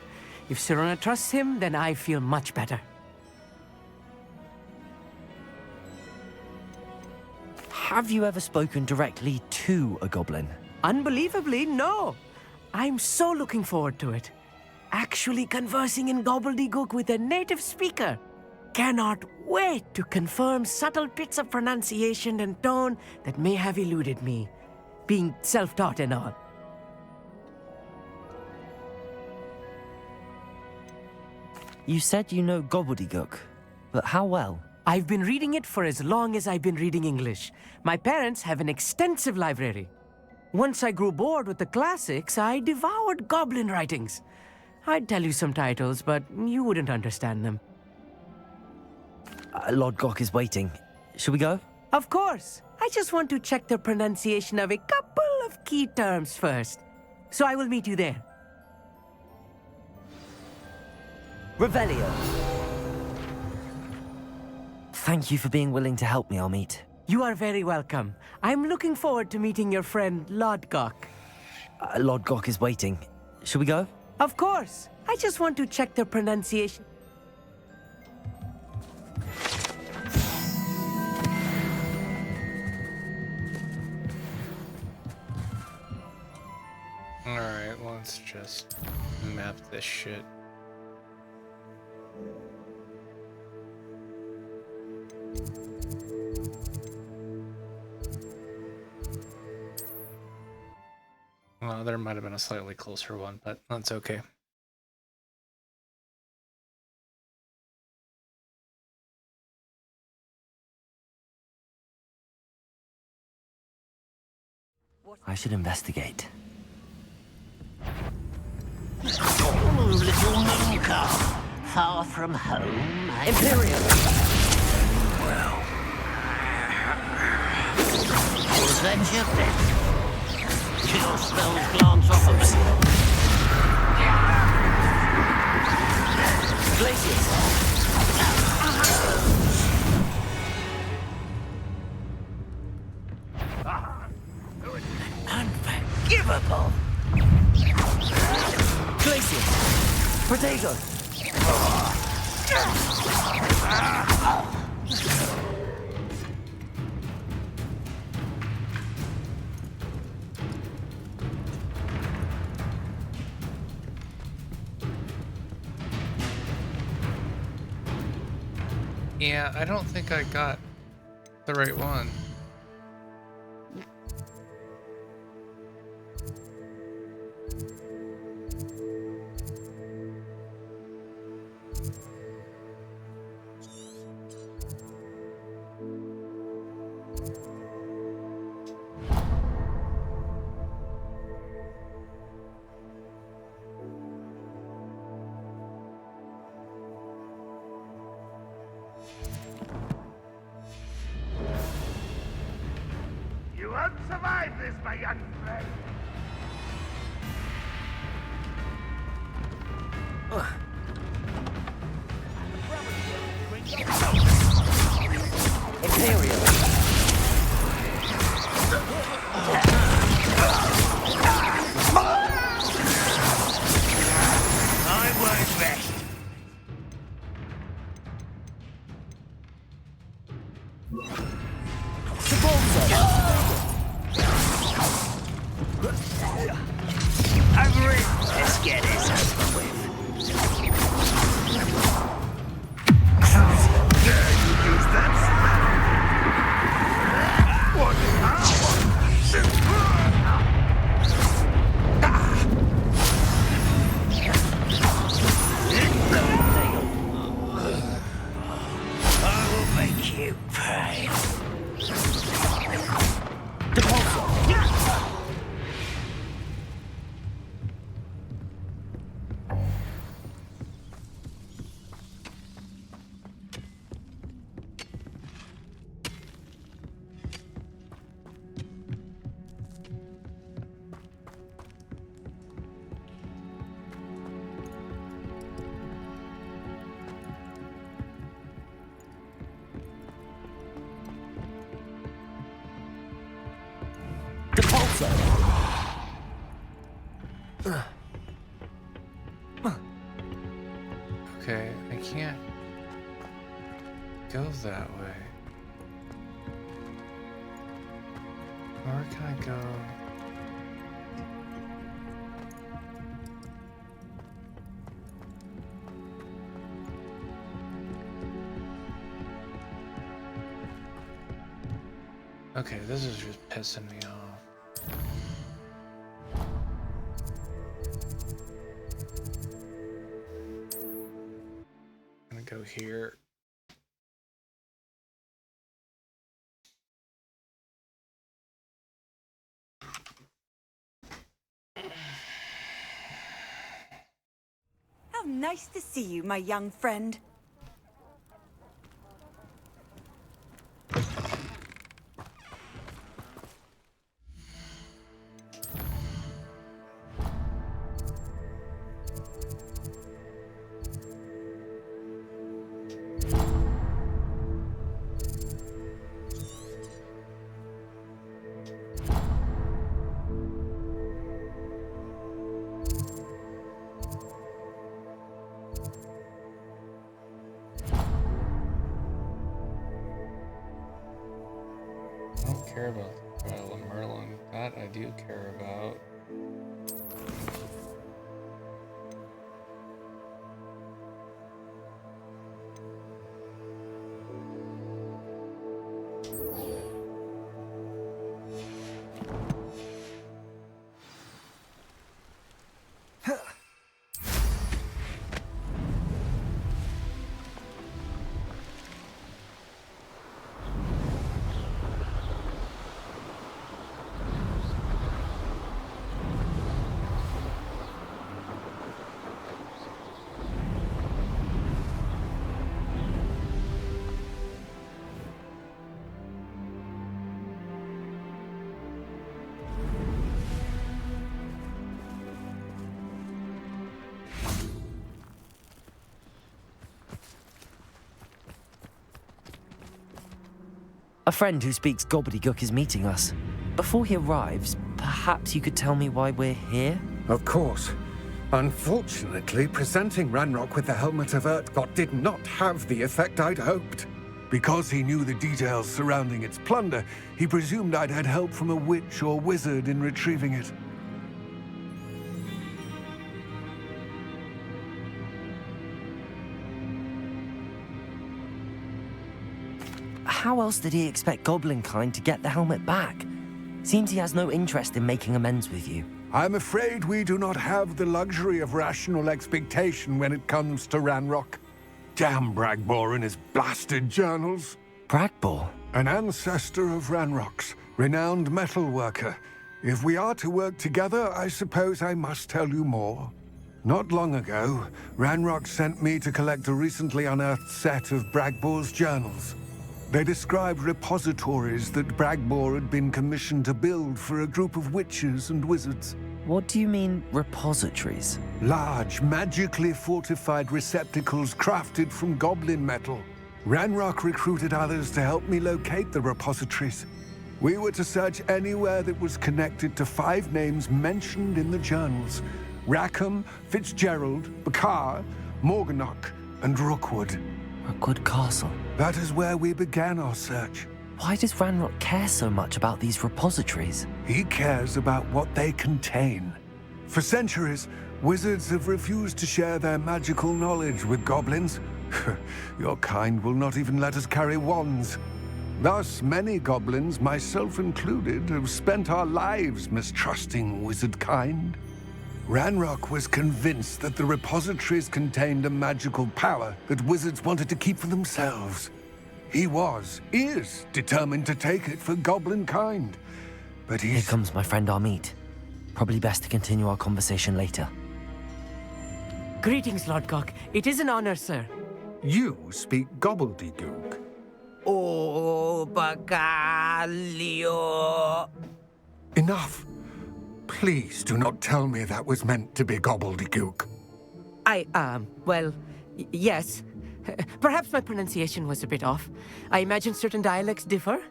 If Sirona trusts him, then I feel much better. Have you ever spoken directly to a goblin? Unbelievably, no. I'm so looking forward to it. Actually conversing in gobbledygook with a native speaker. Cannot wait to confirm subtle bits of pronunciation and tone that may have eluded me, being self-taught and all. You said you know gobbledygook, but how well? I've been reading it for as long as I've been reading English. My parents have an extensive library. Once I grew bored with the classics, I devoured goblin writings. I'd tell you some titles, but you wouldn't understand them. Lodgok is waiting. Shall we go? Of course. I just want to check the pronunciation of a couple of key terms first. So I will meet you there. Revelio. Thank you for being willing to help me, Amit. You are very welcome. I'm looking forward to meeting your friend Lodgok. Lodgok is waiting. Shall we go? Of course. I just want to check the pronunciation. Alright, let's just map this shit. Well, there might have been a slightly closer one, but that's okay. I should investigate. come far from home. Imperial! Well. Was that your death? Your spells glance off of me. Glacius! Unforgivable! Glacius! Protego! Yeah, I don't think I got the right one. You won't survive this, my young friend. Imperial! I won't rest. Over it. Let's get this over with. Dare you use that spell? What I will make you pay. Okay, I can't go that way. Where can I go? Okay, this is just pissing me off. I'm gonna go here. How nice to see you, my young friend. I don't care about the Trial of Merlin. That I do care about. A friend who speaks gobbledygook is meeting us. Before he arrives, perhaps you could tell me why we're here? Of course. Unfortunately, presenting Ranrock with the Helmet of Urtkot did not have the effect I'd hoped. Because he knew the details surrounding its plunder, he presumed I'd had help from a witch or wizard in retrieving it. How else did he expect Goblinkind to get the helmet back? Seems he has no interest in making amends with you. I'm afraid we do not have the luxury of rational expectation when it comes to Ranrock. Damn Bragbor and his blasted journals. Bragbor? An ancestor of Ranrock's, renowned metal worker. If we are to work together, I suppose I must tell you more. Not long ago, Ranrock sent me to collect a recently unearthed set of Bragbor's journals. They described repositories that Bragbor had been commissioned to build for a group of witches and wizards. What do you mean, repositories? Large, magically fortified receptacles crafted from goblin metal. Ranrock recruited others to help me locate the repositories. We were to search anywhere that was connected to 5 names mentioned in the journals: Rackham, Fitzgerald, Bakar, Morganach, and Rookwood. Rookwood Castle. That is where we began our search. Why does Ranrock care so much about these repositories? He cares about what they contain. For centuries, wizards have refused to share their magical knowledge with goblins. Your kind will not even let us carry wands. Thus, many goblins, myself included, have spent our lives mistrusting wizard kind. Ranrock was convinced that the repositories contained a magical power that wizards wanted to keep for themselves. He is determined to take it for goblin kind. But Here comes my friend Amit. Probably best to continue our conversation later. Greetings, Lord Cock. It is an honor, sir. You speak gobbledygook. Oh, Bagalio. Enough. Please do not tell me that was meant to be gobbledygook. Well, yes. Perhaps my pronunciation was a bit off. I imagine certain dialects differ.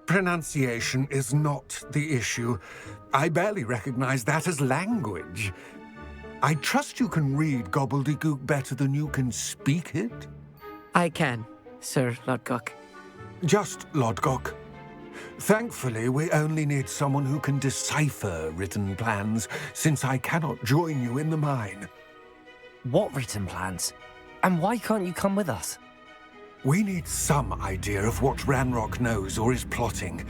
Pronunciation is not the issue. I barely recognize that as language. I trust you can read gobbledygook better than you can speak it? I can, Sir Lodgok. Just Lodgok. Thankfully, we only need someone who can decipher written plans, since I cannot join you in the mine. What written plans? And why can't you come with us? We need some idea of what Ranrock knows or is plotting.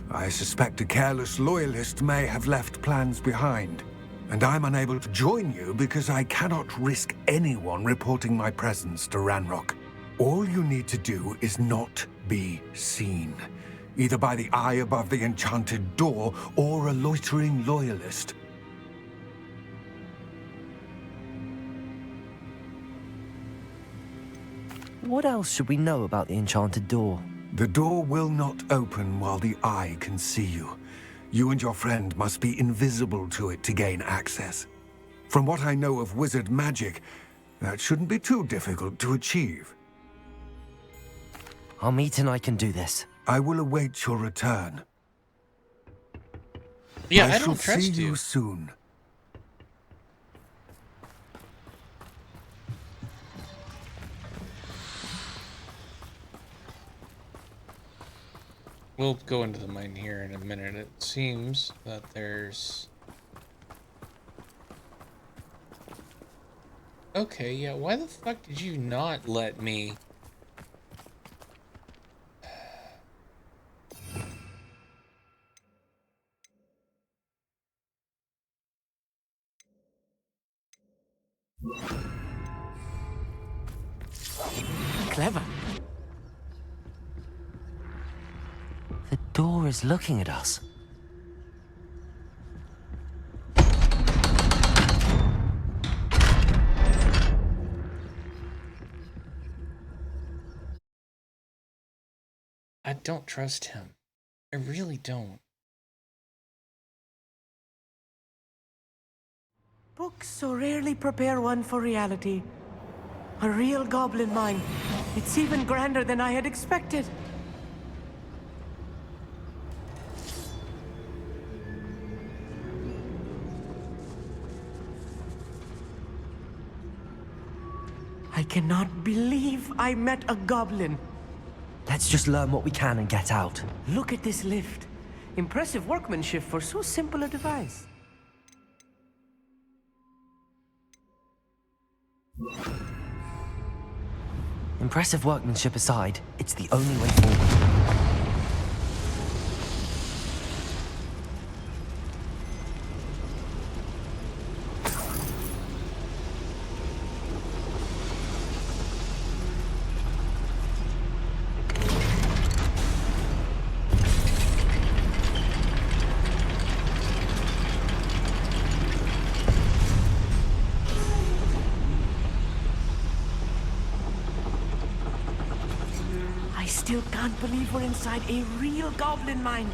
I suspect a careless loyalist may have left plans behind. And I'm unable to join you because I cannot risk anyone reporting my presence to Ranrock. All you need to do is not be seen. Either by the eye above the enchanted door, or a loitering loyalist. What else should we know about the enchanted door? The door will not open while the eye can see you. You and your friend must be invisible to it to gain access. From what I know of wizard magic, that shouldn't be too difficult to achieve. Amit and I can do this. I will await your return. Yeah, I shall don't trust see you. you soon. We'll go into the mine here in a minute. It seems that there's... Okay, yeah, why the fuck did you not let me... Clever. The door is looking at us. I don't trust him. I really don't. Books so rarely prepare one for reality. A real goblin mine. It's even grander than I had expected. cannot believe I met a goblin. Let's just learn what we can and get out. Look at this lift. Impressive workmanship for so simple a device. Impressive workmanship aside, it's the only way forward. I still can't believe we're inside a real goblin mine.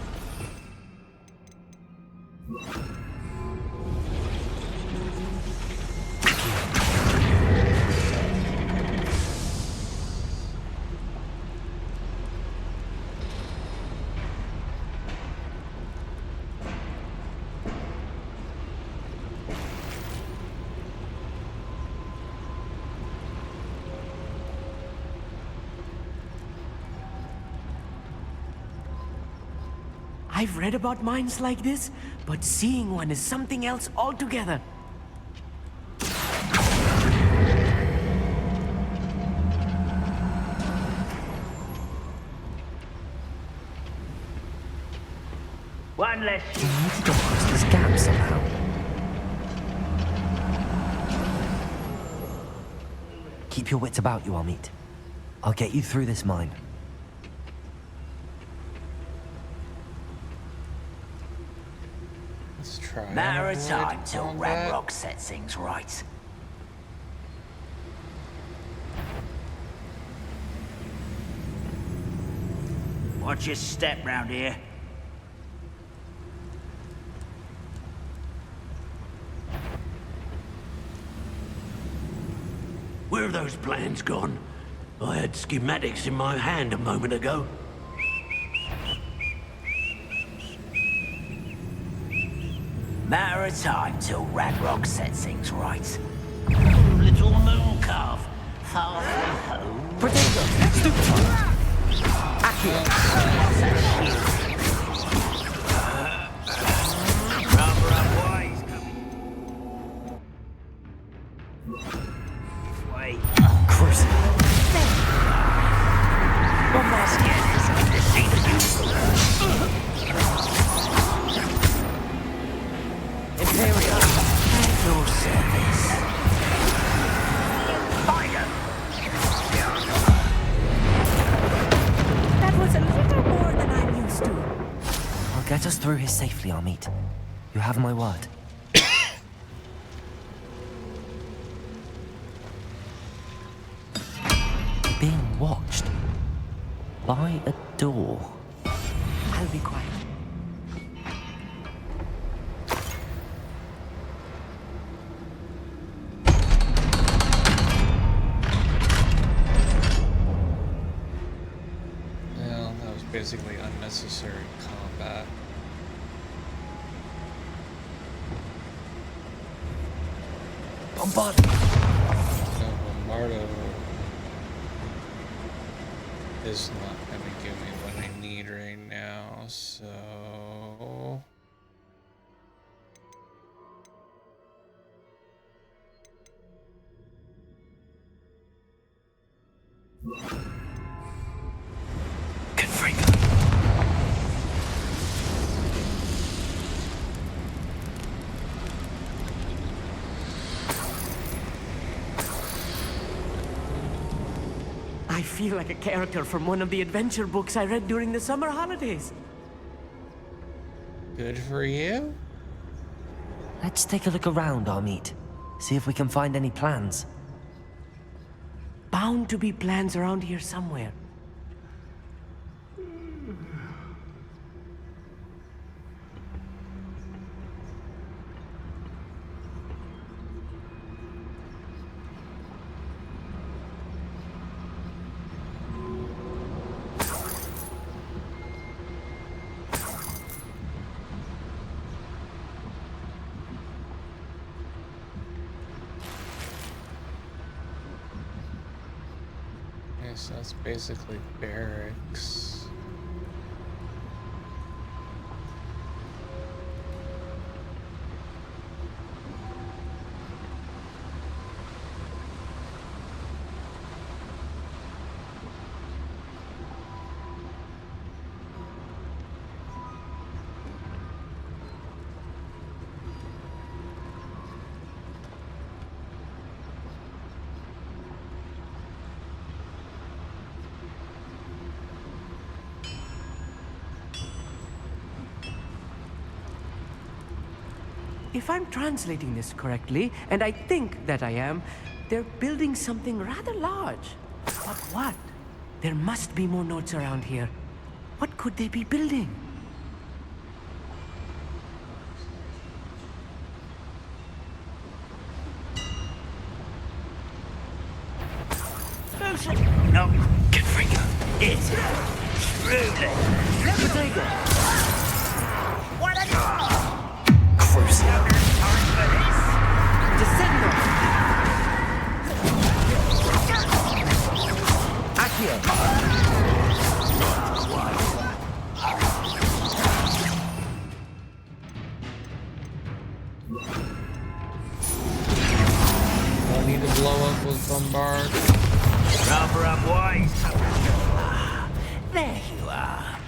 I've read about mines like this, but seeing one is something else altogether. One less. We need to get across this gap somehow. Keep your wits about you, Amit. I'll get you through this mine. Let's try. Matter of avoid time till combat. Radrock sets things right. Watch your step round here. Where have those plans gone? I had schematics in my hand a moment ago. Matter of time till Radrock sets things right. Little moon calf, halfway home. Potato! Stupid one! Rubber up wise coming. Wait. Cruising. One more scan is something to see the useful. Imperial, at your service. Fire! That was a little more than I'm used to. I'll get us through here safely, Amit. You have my word. Being watched by a door. I'll be quiet. Well, that was basically unnecessary combat. Bombard! No, Bombardo is not going to give me what I need right now, so... Confringo. I feel like a character from one of the adventure books I read during the summer holidays. Good for you? Let's take a look around, Amit. See if we can find any plans. Bound to be plans around here somewhere. So that's basically barracks. If I'm translating this correctly, and I think that I am, they're building something rather large. But what? There must be more notes around here. What could they be building? No, Confringo. It's truly. Potato! What are you? Crucial. Descendo! Accio! Not quite. I need to blow up with bombard. Rather unwise. There you are.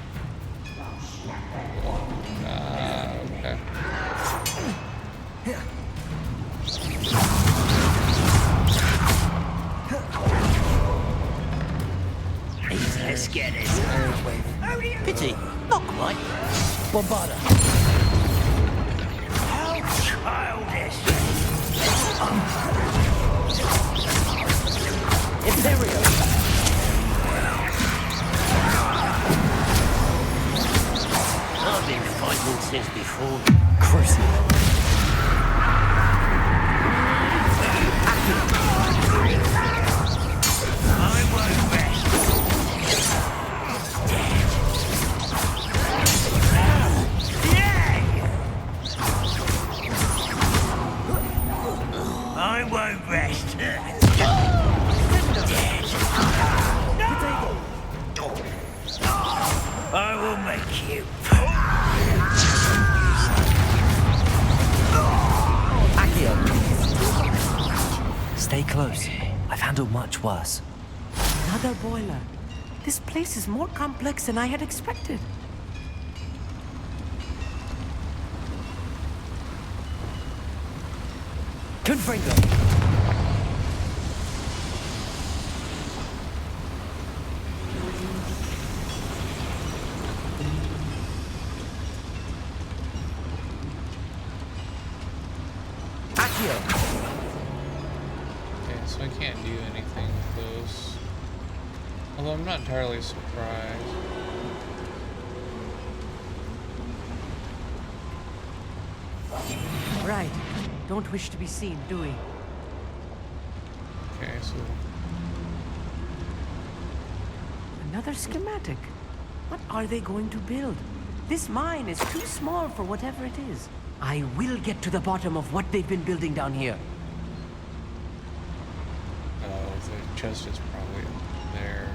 Okay. Let's get it. Pity, not quite. Bombarda. How childish. Imperial! I've been fighting since before. Crucial. I won't rest. I won't rest. I will make you. Accio. Stay close. I've handled much worse. Another boiler. This place is more complex than I had expected. Confringo. Accio. Okay, so I can't do anything with those. Although I'm not entirely surprised. Right. Don't wish to be seen, do we? Okay, so Another schematic. What are they going to build? This mine is too small for whatever it is. I will get to the bottom of what they've been building down here. the chest is probably up there.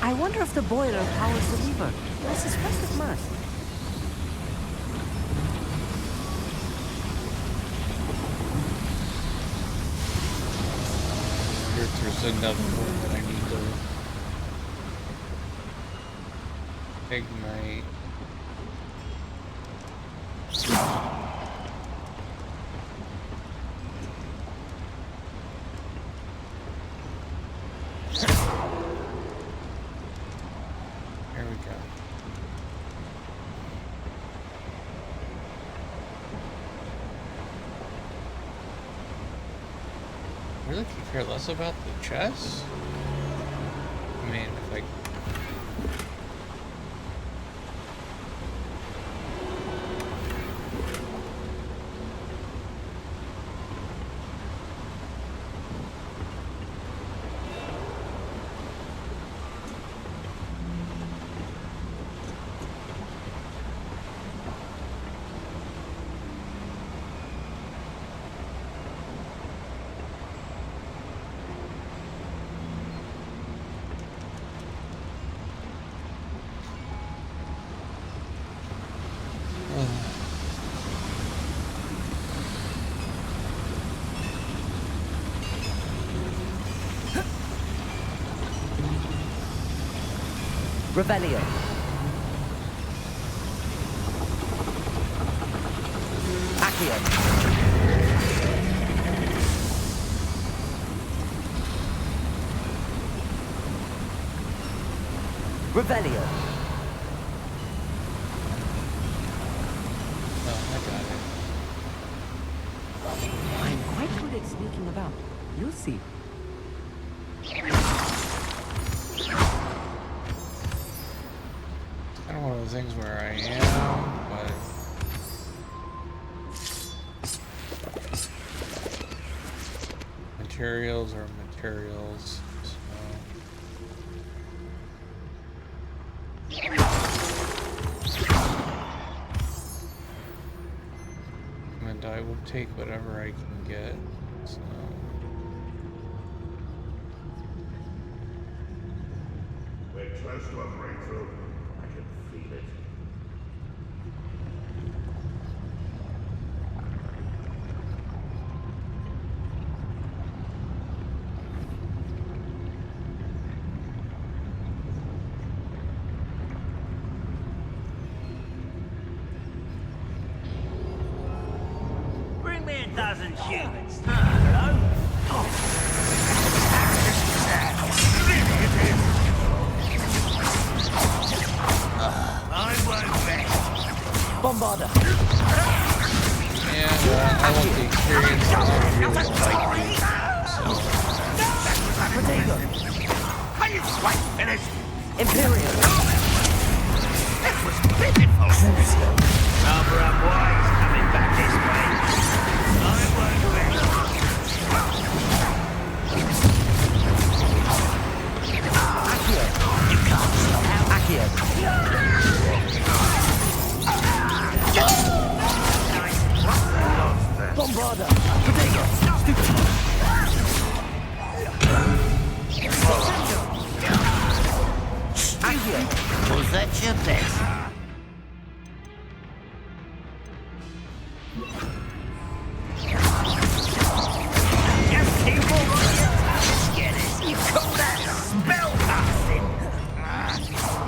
I wonder if the boiler powers the lever. I suspect it must. There's another one that I need to ignite. There we go. Really care less about the chest? I mean, if I... Revelio. Accio. Revelio. Oh, I got it. I'm quite good at sneaking about. You'll see. Kind of one of those things where I am, but... Materials are materials, so... And I will take whatever I can get, so... We're close to a breakthrough. I can feel it. Bring me a dozen humans. Hello? I won't rest. Bombarder. And I want the experience that I really like these, so... Protego. Are you quite finished? Imperial. That was pitiful. Barbara White's coming back this way. I won't rest. Accio. You can't stop out. Accio. Bombarder. Protego. Accio. Was that your best? Just keep on your toes, Guinness. You call that spell casting?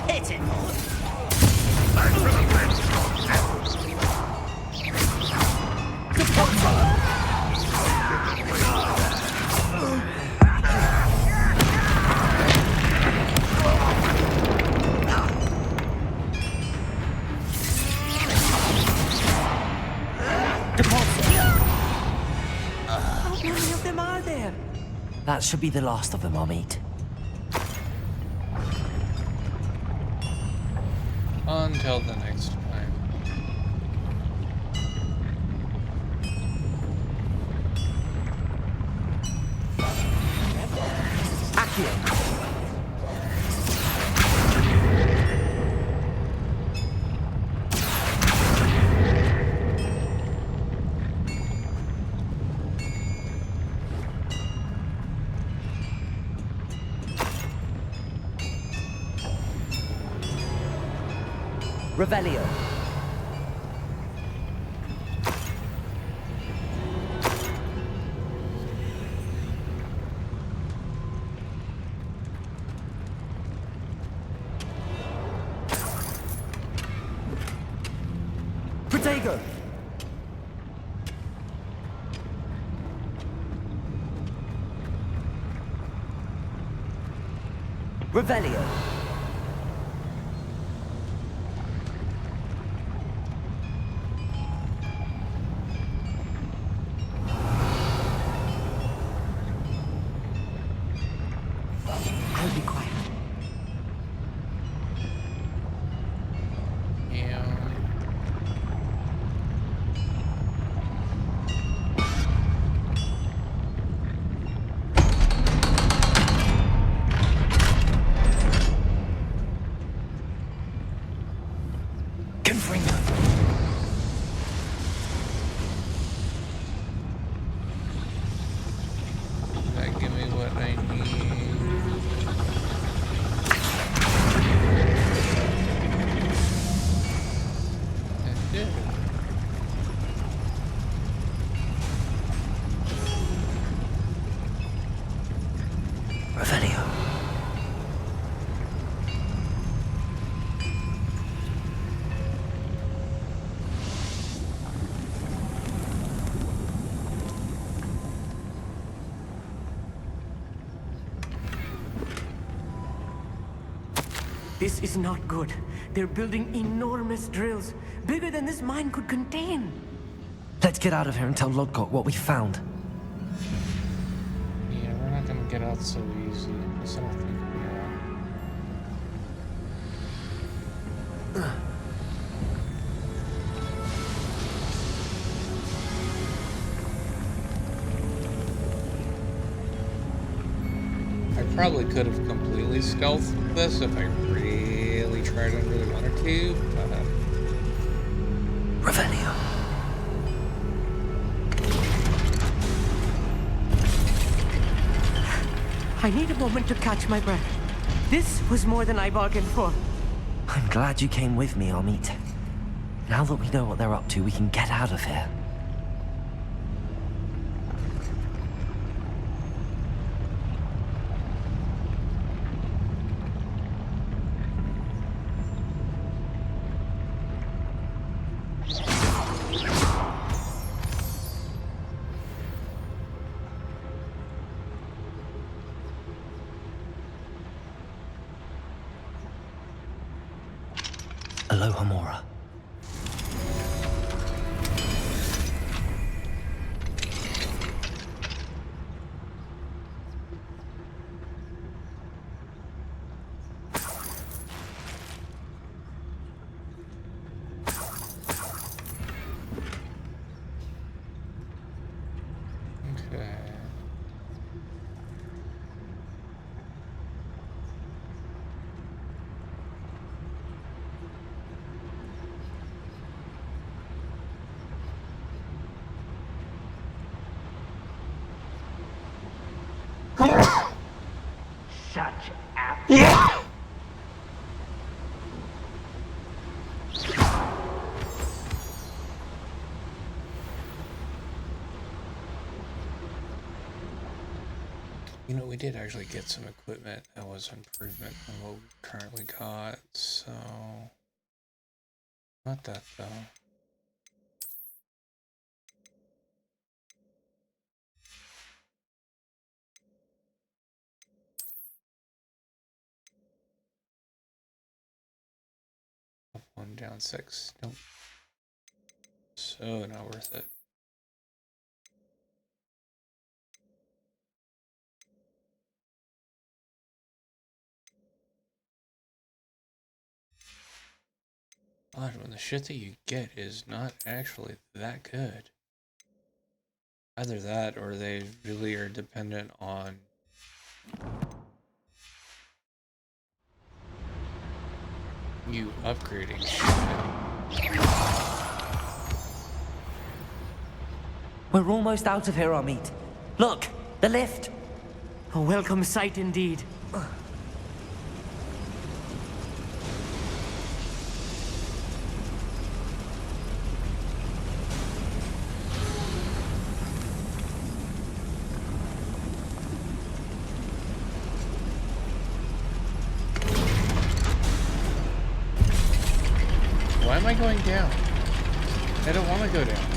Pitiful. Back to the bench. How many of them are there? That should be the last of them I'll meet. Until the next time. Accio. Revelio. Protego. Revelio. Revelio. This is not good. They're building enormous drills, bigger than this mine could contain. Let's get out of here and tell Lodgok what we found. Yeah, we're not gonna get out so easy. At least I don't think we are. I probably could have completely stealthed this if I really tried and really wanted to, but... Revelio. I need a moment to catch my breath. This was more than I bargained for. I'm glad you came with me, Amit. Now that we know what they're up to, we can get out of here. Aloha Mora. Okay. Such a... You know, we did actually get some equipment that was improvement on what we currently got, so... Not that, though. Up 1, down 6. Nope. So not worth it. Odd when the shit that you get is not actually that good. Either that or they really are dependent on you upgrading shit. We're almost out of here, Amit. Look, the lift. A welcome sight indeed. Why am I going down? I don't want to go down.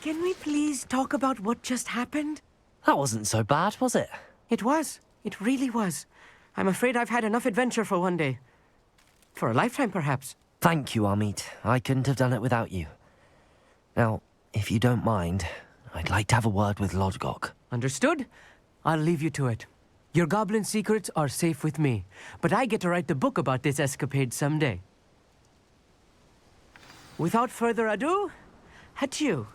Can we please talk about what just happened? That wasn't so bad, was it? It was. It really was. I'm afraid I've had enough adventure for one day. For a lifetime, perhaps. Thank you, Amit. I couldn't have done it without you. Now, if you don't mind, I'd like to have a word with Lodgok. Understood? I'll leave you to it. Your goblin secrets are safe with me, but I get to write the book about this escapade someday. Without further ado, adieu.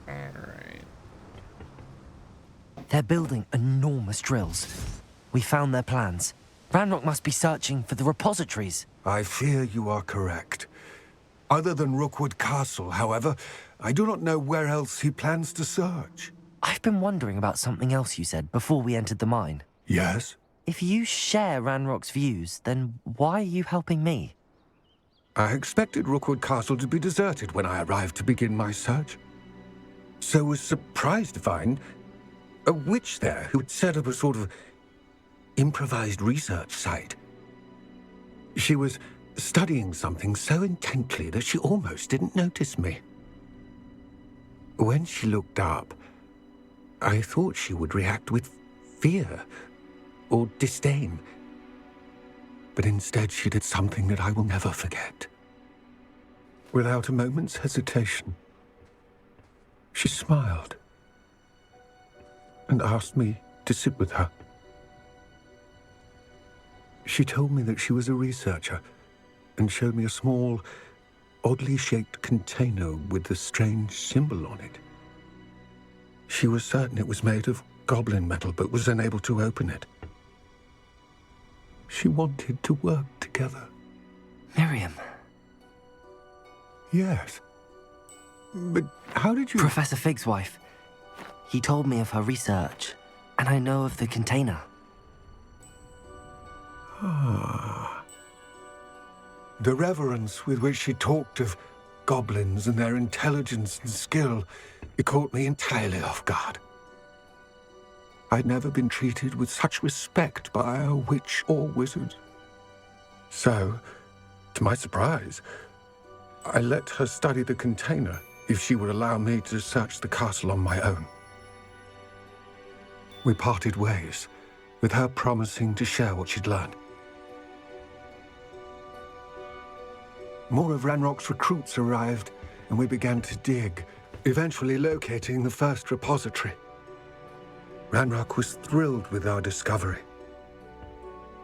Alright. They're building enormous drills. We found their plans. Ranrock must be searching for the repositories. I fear you are correct. Other than Rookwood Castle, however, I do not know where else he plans to search. I've been wondering about something else you said before we entered the mine. Yes? If you share Ranrock's views, then why are you helping me? I expected Rookwood Castle to be deserted when I arrived to begin my search. So was surprised to find a witch there who had set up a sort of improvised research site. She was studying something so intently that she almost didn't notice me. When she looked up, I thought she would react with fear or disdain. But instead she did something that I will never forget. Without a moment's hesitation, she smiled and asked me to sit with her. She told me that she was a researcher and showed me a small, oddly shaped container with a strange symbol on it. She was certain it was made of goblin metal, but was unable to open it. She wanted to work together. Miriam. Yes. But how did you... Professor Fig's wife. He told me of her research, and I know of the container. Ah. The reverence with which she talked of goblins and their intelligence and skill, it caught me entirely off guard. I'd never been treated with such respect by a witch or wizard. So, to my surprise, I let her study the container if she would allow me to search the castle on my own. We parted ways, with her promising to share what she'd learned. More of Ranrock's recruits arrived, and we began to dig, eventually locating the first repository. Ranrock was thrilled with our discovery,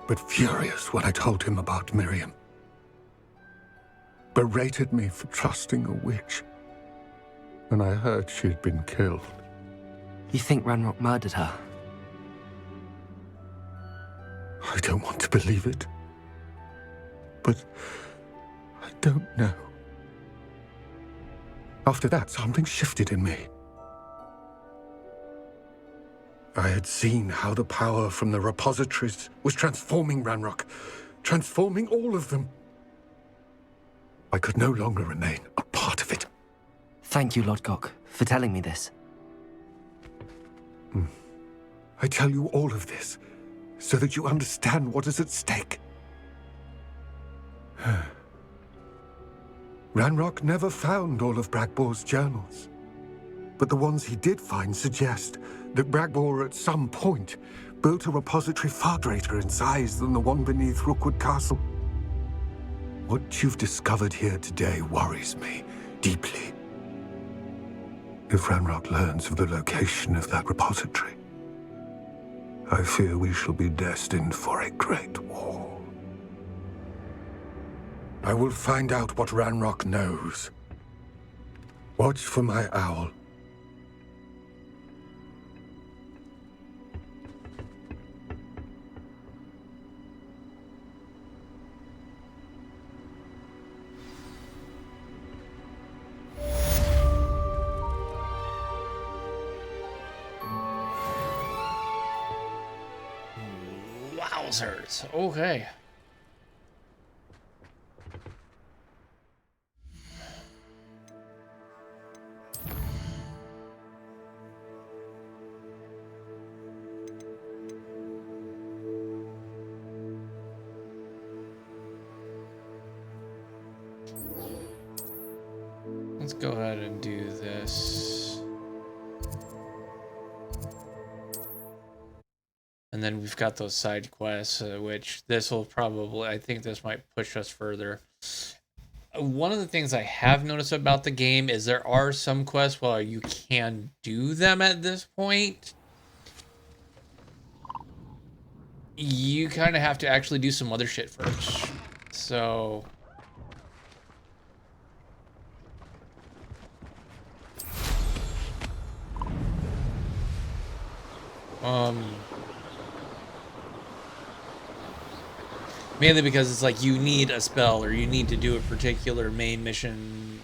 but furious when I told him about Miriam. Berated me for trusting a witch, and I heard she'd been killed. You think Ranrock murdered her? I don't want to believe it, but I don't know. After that, something shifted in me. I had seen how the power from the repositories was transforming Ranrock, transforming all of them. I could no longer remain a part of it. Thank you, Lodgok, for telling me this. I tell you all of this so that you understand what is at stake. Ranrock never found all of Bragbor's journals, but the ones he did find suggest that Bragbor at some point built a repository far greater in size than the one beneath Rookwood Castle. What you've discovered here today worries me deeply. If Ranrock learns of the location of that repository, I fear we shall be destined for a great war. I will find out what Ranrock knows. Watch for my owl. Wowzers. Okay. Let's go ahead and do this. And then we've got those side quests, which this will probably, I think this might push us further. One of the things I have noticed about the game is there are some quests where you can do them at this point. You kind of have to actually do some other shit first. So... mainly because it's like you need a spell or you need to do a particular main mission,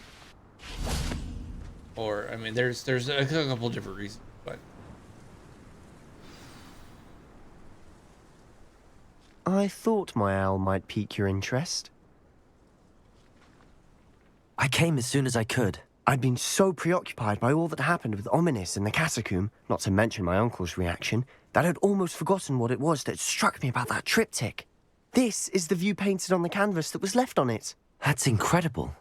or I mean, there's a couple different reasons, but I thought my owl might pique your interest. I came as soon as I could. I'd been so preoccupied by all that happened with Ominis in the catacomb, not to mention my uncle's reaction, that I'd almost forgotten what it was that struck me about that triptych. This is the view painted on the canvas that was left on it. That's incredible.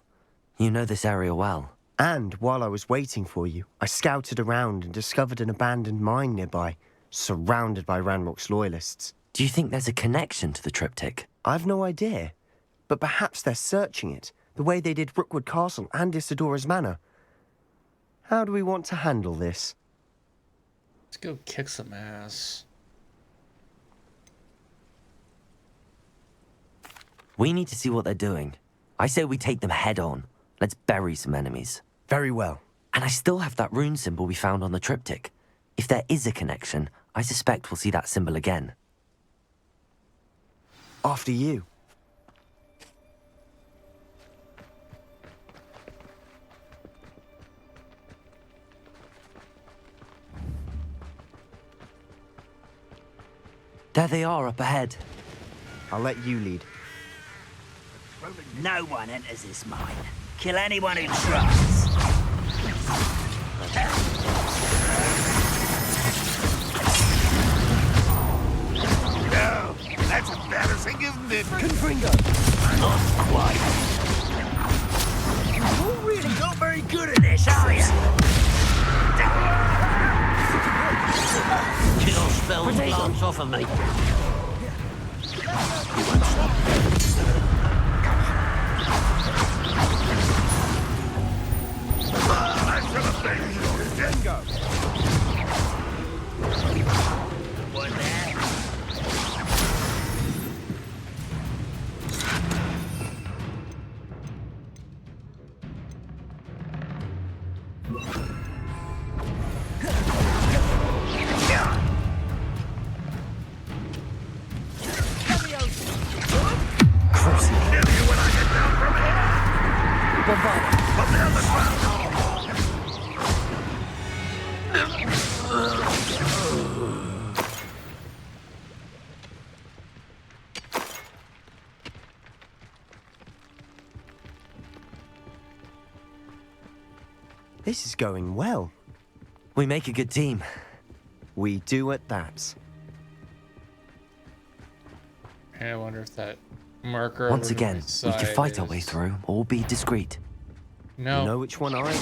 You know this area well. And while I was waiting for you, I scouted around and discovered an abandoned mine nearby, surrounded by Ranrock's loyalists. Do you think there's a connection to the triptych? I've no idea, but perhaps they're searching it, the way they did Rookwood Castle and Isidora's Manor. How do we want to handle this? let's go kick some ass. We need to see what they're doing. I say we take them head on. Let's bury some enemies. Very well. And I still have that rune symbol we found on the triptych. If there is a connection, I suspect we'll see that symbol again. After you. There they are up ahead. I'll let you lead. No one enters this mine. Kill anyone who trusts. No, that's embarrassing, isn't it? Confringo! Not quite. You're really not very good at this, are you? Kill spell and glance off of me. You won't stop. One there. This is going well. We make a good team. We do at that. I wonder if that marker Once over to again, my we side can fight our way is- through or be discreet. No. You know which one I choose.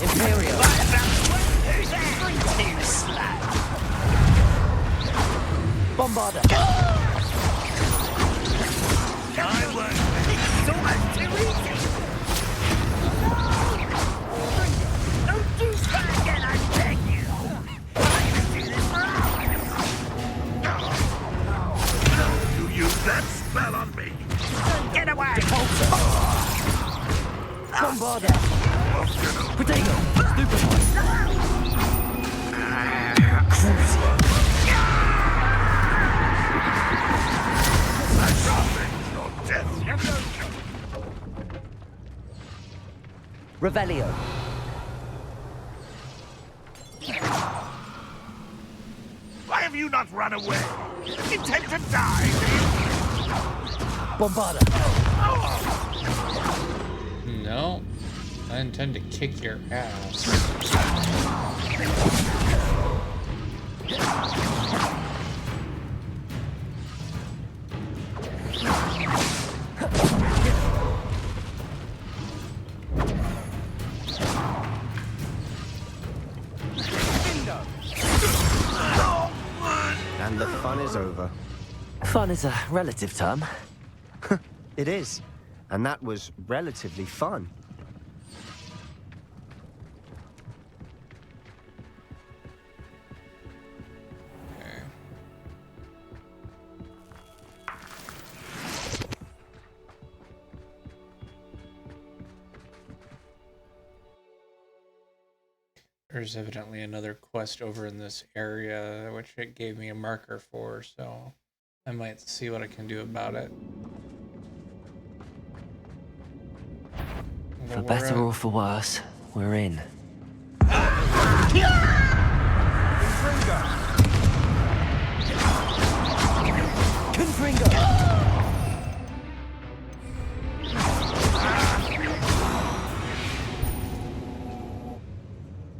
Imperial! Who's that? Too slow. Bombarder! I won't. It's almost too easy. Don't do that again, I beg you. I can do this for hours. You use that spell on me. Get away. Bombarder! Potato! Stupefy! Revelio. Why have you not run away? Intend to die? Bombarder! No. I intend to kick your ass. Fun is a relative term. It is. And that was relatively fun. There's evidently another quest over in this area, which it gave me a marker for, so I might see what I can do about it. For better or for worse, we're in.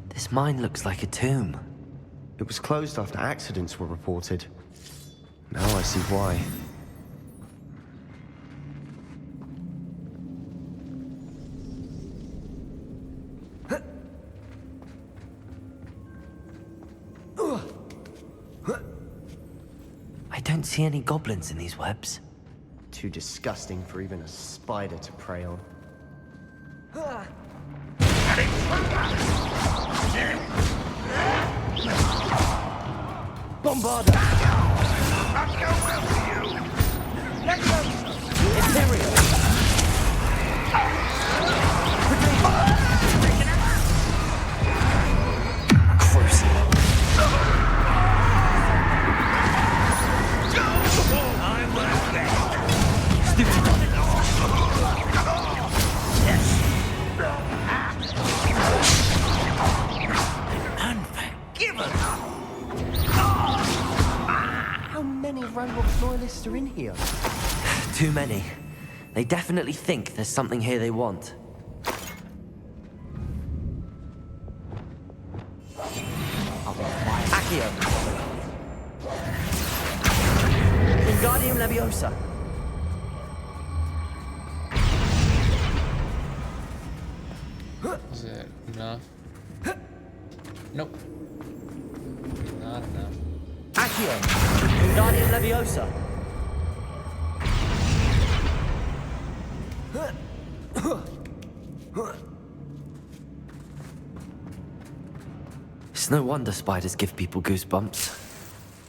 This mine looks like a tomb. It was closed after accidents were reported. Now I see why. I don't see any goblins in these webs. Too disgusting for even a spider to prey on. Bombarda! Not go well for you! Let's go! Imperial! Crucible! I'm well best! Stupid! Yes! Unforgivable! How many Ranrock's loyalists are in here? Too many. They definitely think there's something here they want. Accio. Wingardium Leviosa. Is it enough? Nope. Not enough. Accio. Wingardium Leviosa. It's no wonder spiders give people goosebumps.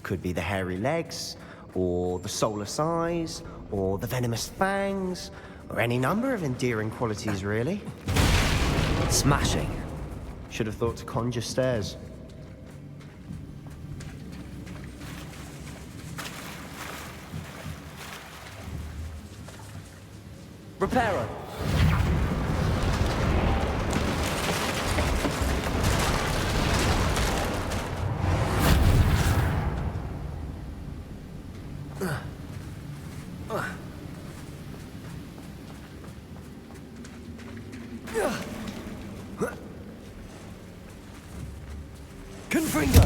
Could be the hairy legs, or the soulless eyes, or the venomous fangs, or any number of endearing qualities, really. Smashing. Should have thought to conjure stairs. Reparo. Confringo.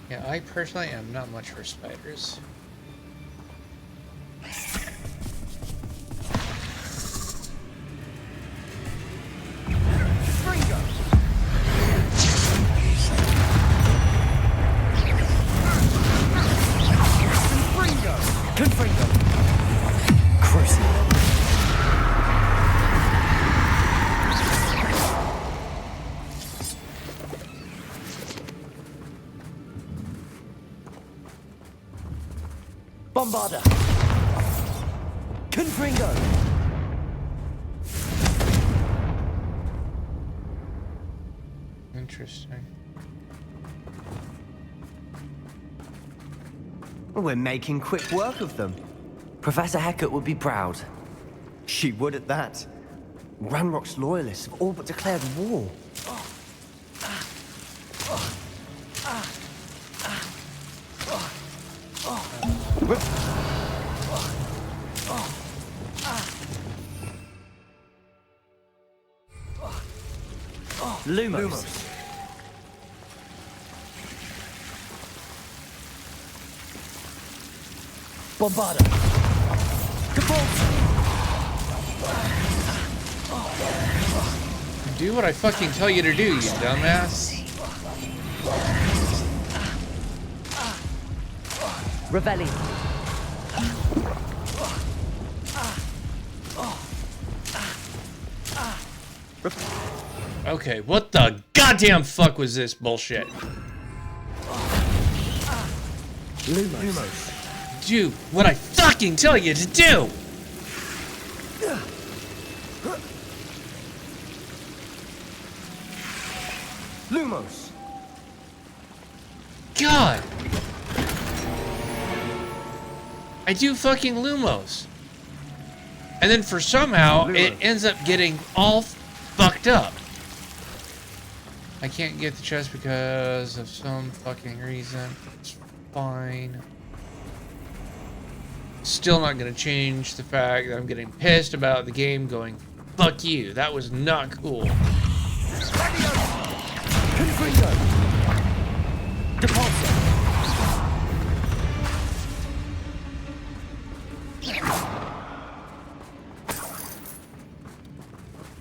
Yeah, I personally am not much for spiders. Bombarda. Confringo. Interesting. We're making quick work of them. Professor Hecat would be proud. She would at that. Ranrock's loyalists have all but declared war. Lumos. Bombarda! Do what I fucking tell you to do, you dumbass. Revelli. Okay, what the goddamn fuck was this bullshit? Lumos. Do what I fucking tell you to do! Lumos. God! I do fucking Lumos. And then for somehow, it ends up getting all fucked up. I can't get the chest because of some fucking reason. It's fine. Still not gonna change the fact that I'm getting pissed about the game going, fuck you, that was not cool.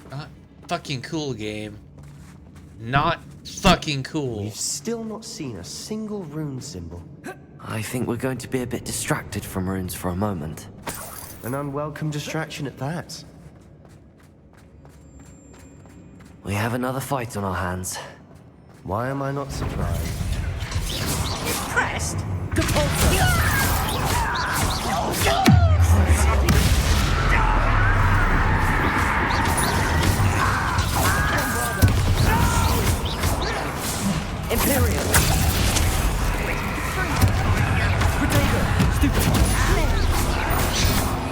Not fucking cool, game. Not fucking cool. We've still not seen a single rune symbol. I think we're going to be a bit distracted from runes for a moment. An unwelcome distraction at that. We have another fight on our hands. Why am I not surprised? Impressed? Imperial.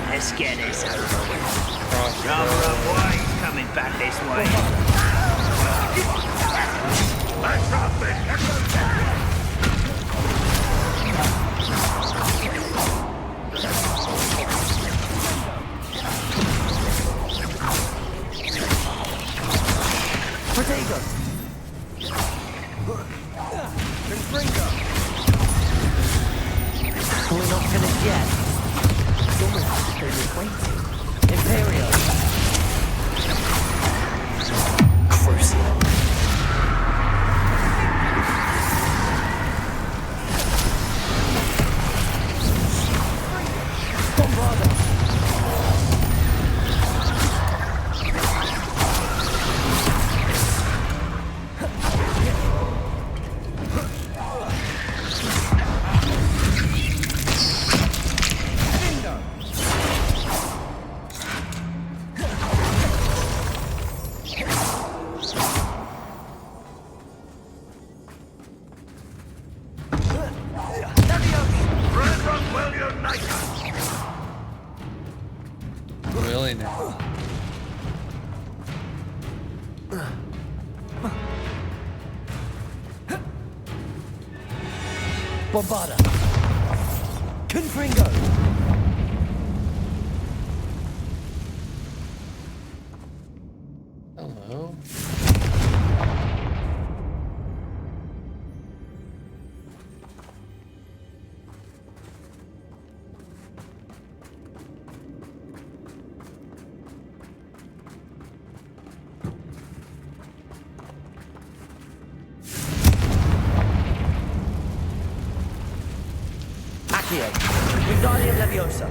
Let's get this over with. Cover up, boy. Coming back this way. Let's drop it! Protego. Confringo. We're not finished yet. It's almost as if they were waiting. Imperial. Crucial. Bombarda. Really now. Bombarda. Confringo. Hello. Accio. Wingardium Leviosa.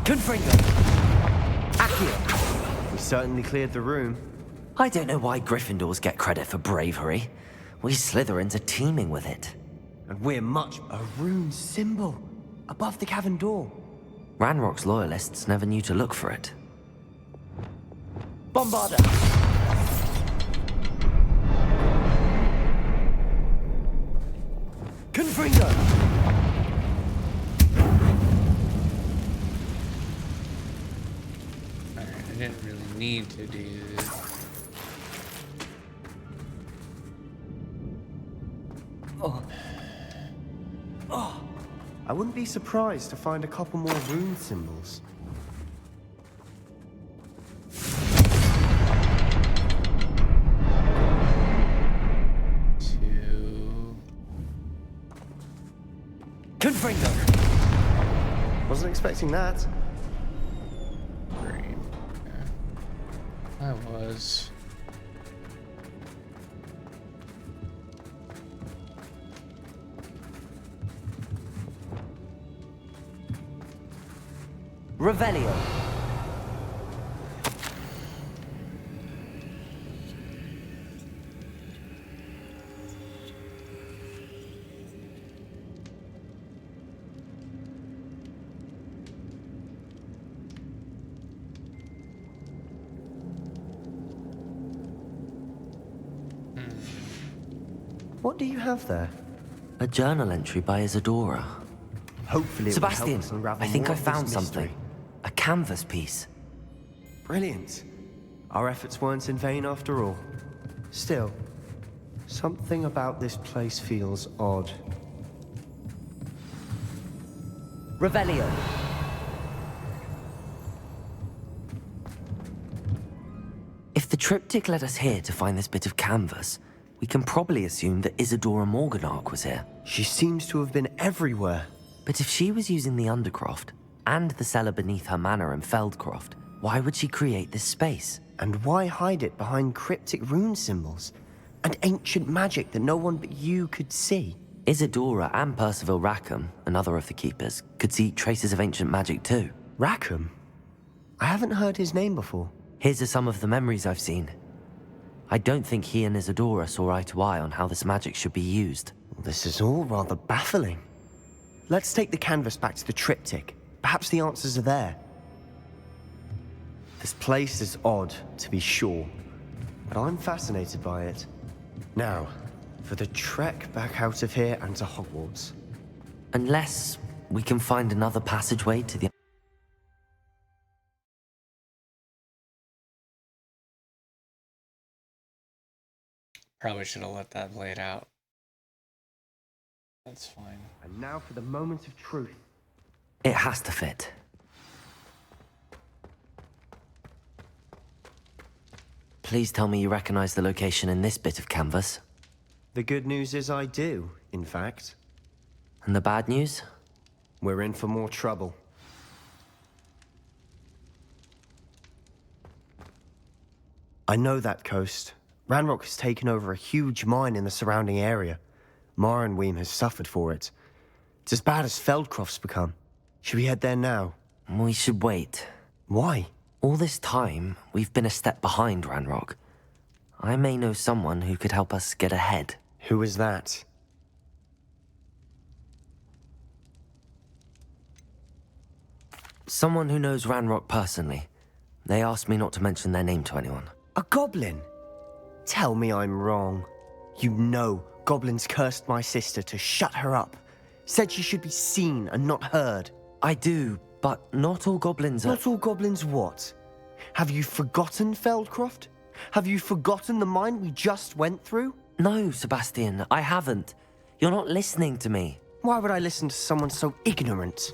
Confringo. Accio. We certainly cleared the room. I don't know why Gryffindors get credit for bravery. We Slytherins are teeming with it. And we're much... A rune symbol above the cavern door. Ranrock's loyalists never knew to look for it. Bombarda. Confringo. Alright, I didn't really need to do this. I wouldn't be surprised to find a couple more rune symbols. expecting that. Great. Yeah. I was. Revelio. What do you have there? A journal entry by Isadora. Hopefully it Sebastian, will help us unravel I think more I of this found something. mystery. A canvas piece. Brilliant. Our efforts weren't in vain after all. Still, something about this place feels odd. Revelio. If the triptych led us here to find this bit of canvas, we can probably assume that Isadora Morganark was here. She seems to have been everywhere. But if she was using the Undercroft and the cellar beneath her manor in Feldcroft, why would she create this space? And why hide it behind cryptic rune symbols? And ancient magic that no one but you could see? Isadora and Percival Rackham, another of the keepers, could see traces of ancient magic too. Rackham? I haven't heard his name before. Here's some of the memories I've seen. I don't think he and Isadora saw eye to eye on how this magic should be used. This is all rather baffling. Let's take the canvas back to the triptych. Perhaps the answers are there. This place is odd, to be sure, but I'm fascinated by it. Now, for the trek back out of here and to Hogwarts. Unless we can find another passageway to the... Probably should have let that play it out. That's fine. And now for the moment of truth. It has to fit. Please tell me you recognize the location in this bit of canvas. The good news is I do, in fact. And the bad news? We're in for more trouble. I know that coast. Ranrock has taken over a huge mine in the surrounding area. Mornweem has suffered for it. It's as bad as Feldcroft's become. Should we head there now? We should wait. Why? All this time, we've been a step behind Ranrock. I may know someone who could help us get ahead. Who is that? Someone who knows Ranrock personally. They asked me not to mention their name to anyone. A goblin? Tell me I'm wrong. You know goblins cursed my sister to shut her up. Said she should be seen and not heard. I do, but not all goblins are... Not all goblins what? Have you forgotten Feldcroft? Have you forgotten the mine we just went through? No, Sebastian, I haven't. You're not listening to me. Why would I listen to someone so ignorant?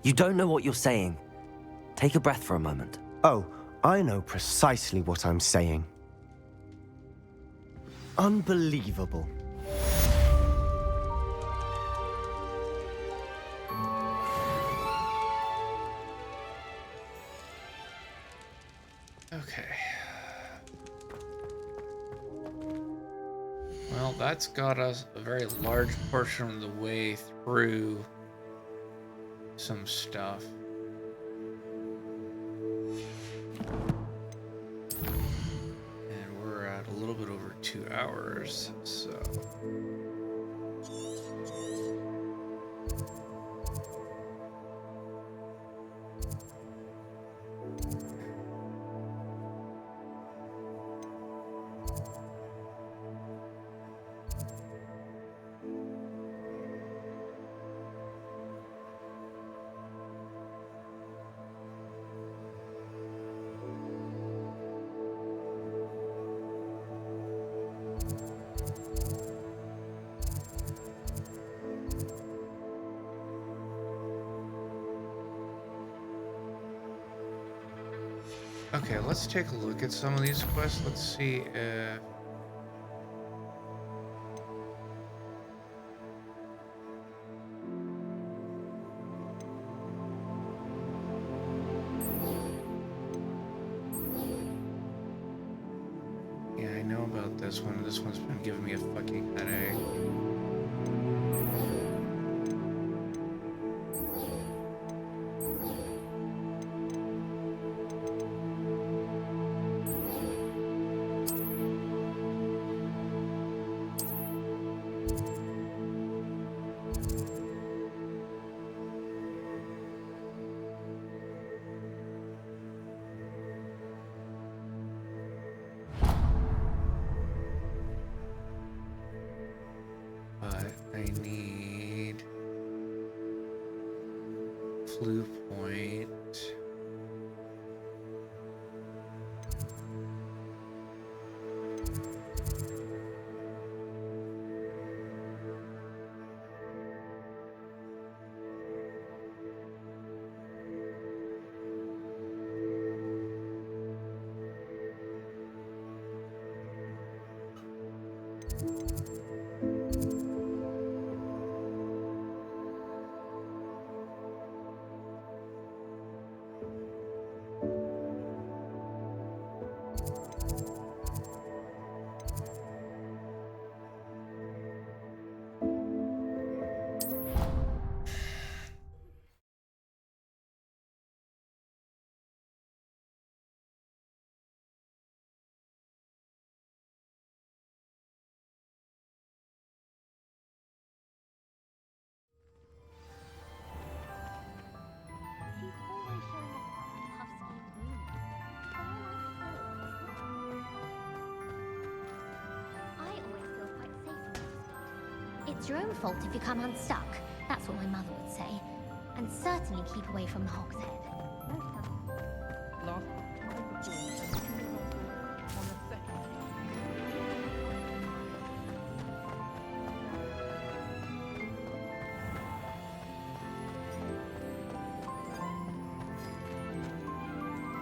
You don't know what you're saying. Take a breath for a moment. Oh, I know precisely what I'm saying. Unbelievable. Okay. Well, that's got us a very large portion of the way through some stuff. And we're at a little bit over 2 hours, so... Okay, let's take a look at some of these quests. Let's see if... this one. This one's been giving me a fucking headache. But I need flu point. It's your own fault if you come unstuck. That's what my mother would say. And certainly keep away from the Hog's Head.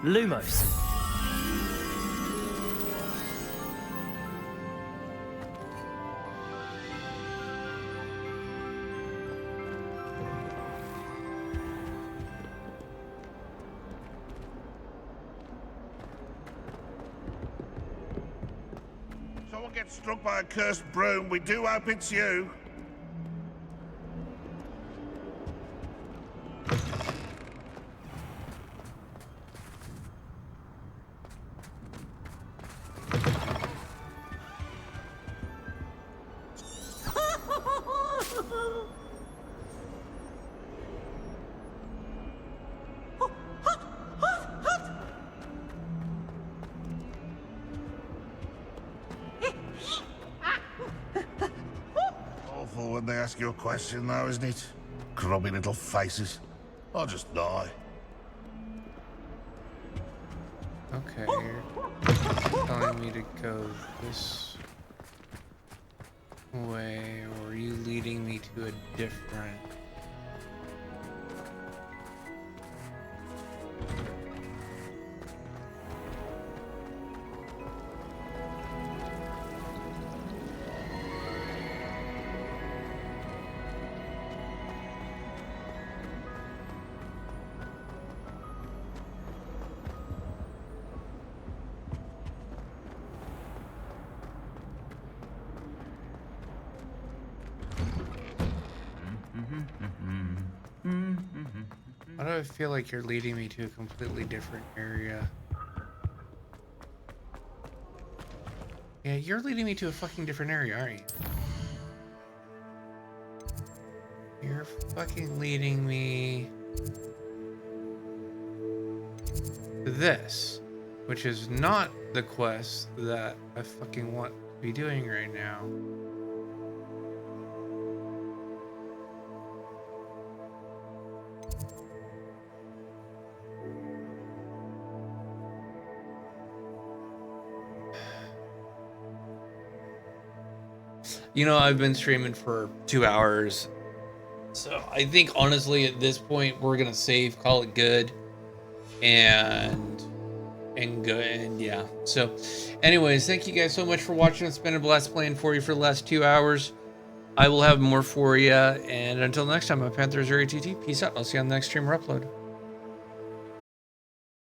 Lumos. Someone gets struck by a cursed broom, we do hope it's you. Awful when they ask you a question though, isn't it? Grubby little faces. I'll just die. Okay, you're telling me to go this way, or are you leading me to a different... Why do I feel like you're leading me to a completely different area? Yeah, you're leading me to a fucking different area, aren't you? You're fucking leading me to this, which is not the quest that I fucking want to be doing right now. You know, I've been streaming for 2 hours, so I think honestly at this point we're gonna save, call it good, and yeah. So, anyways, thank you guys so much for watching. It's been a blast playing for you for the last 2 hours. I will have more for you, and until next time, I'm Panther0TT. Peace out. I'll see you on the next stream or upload.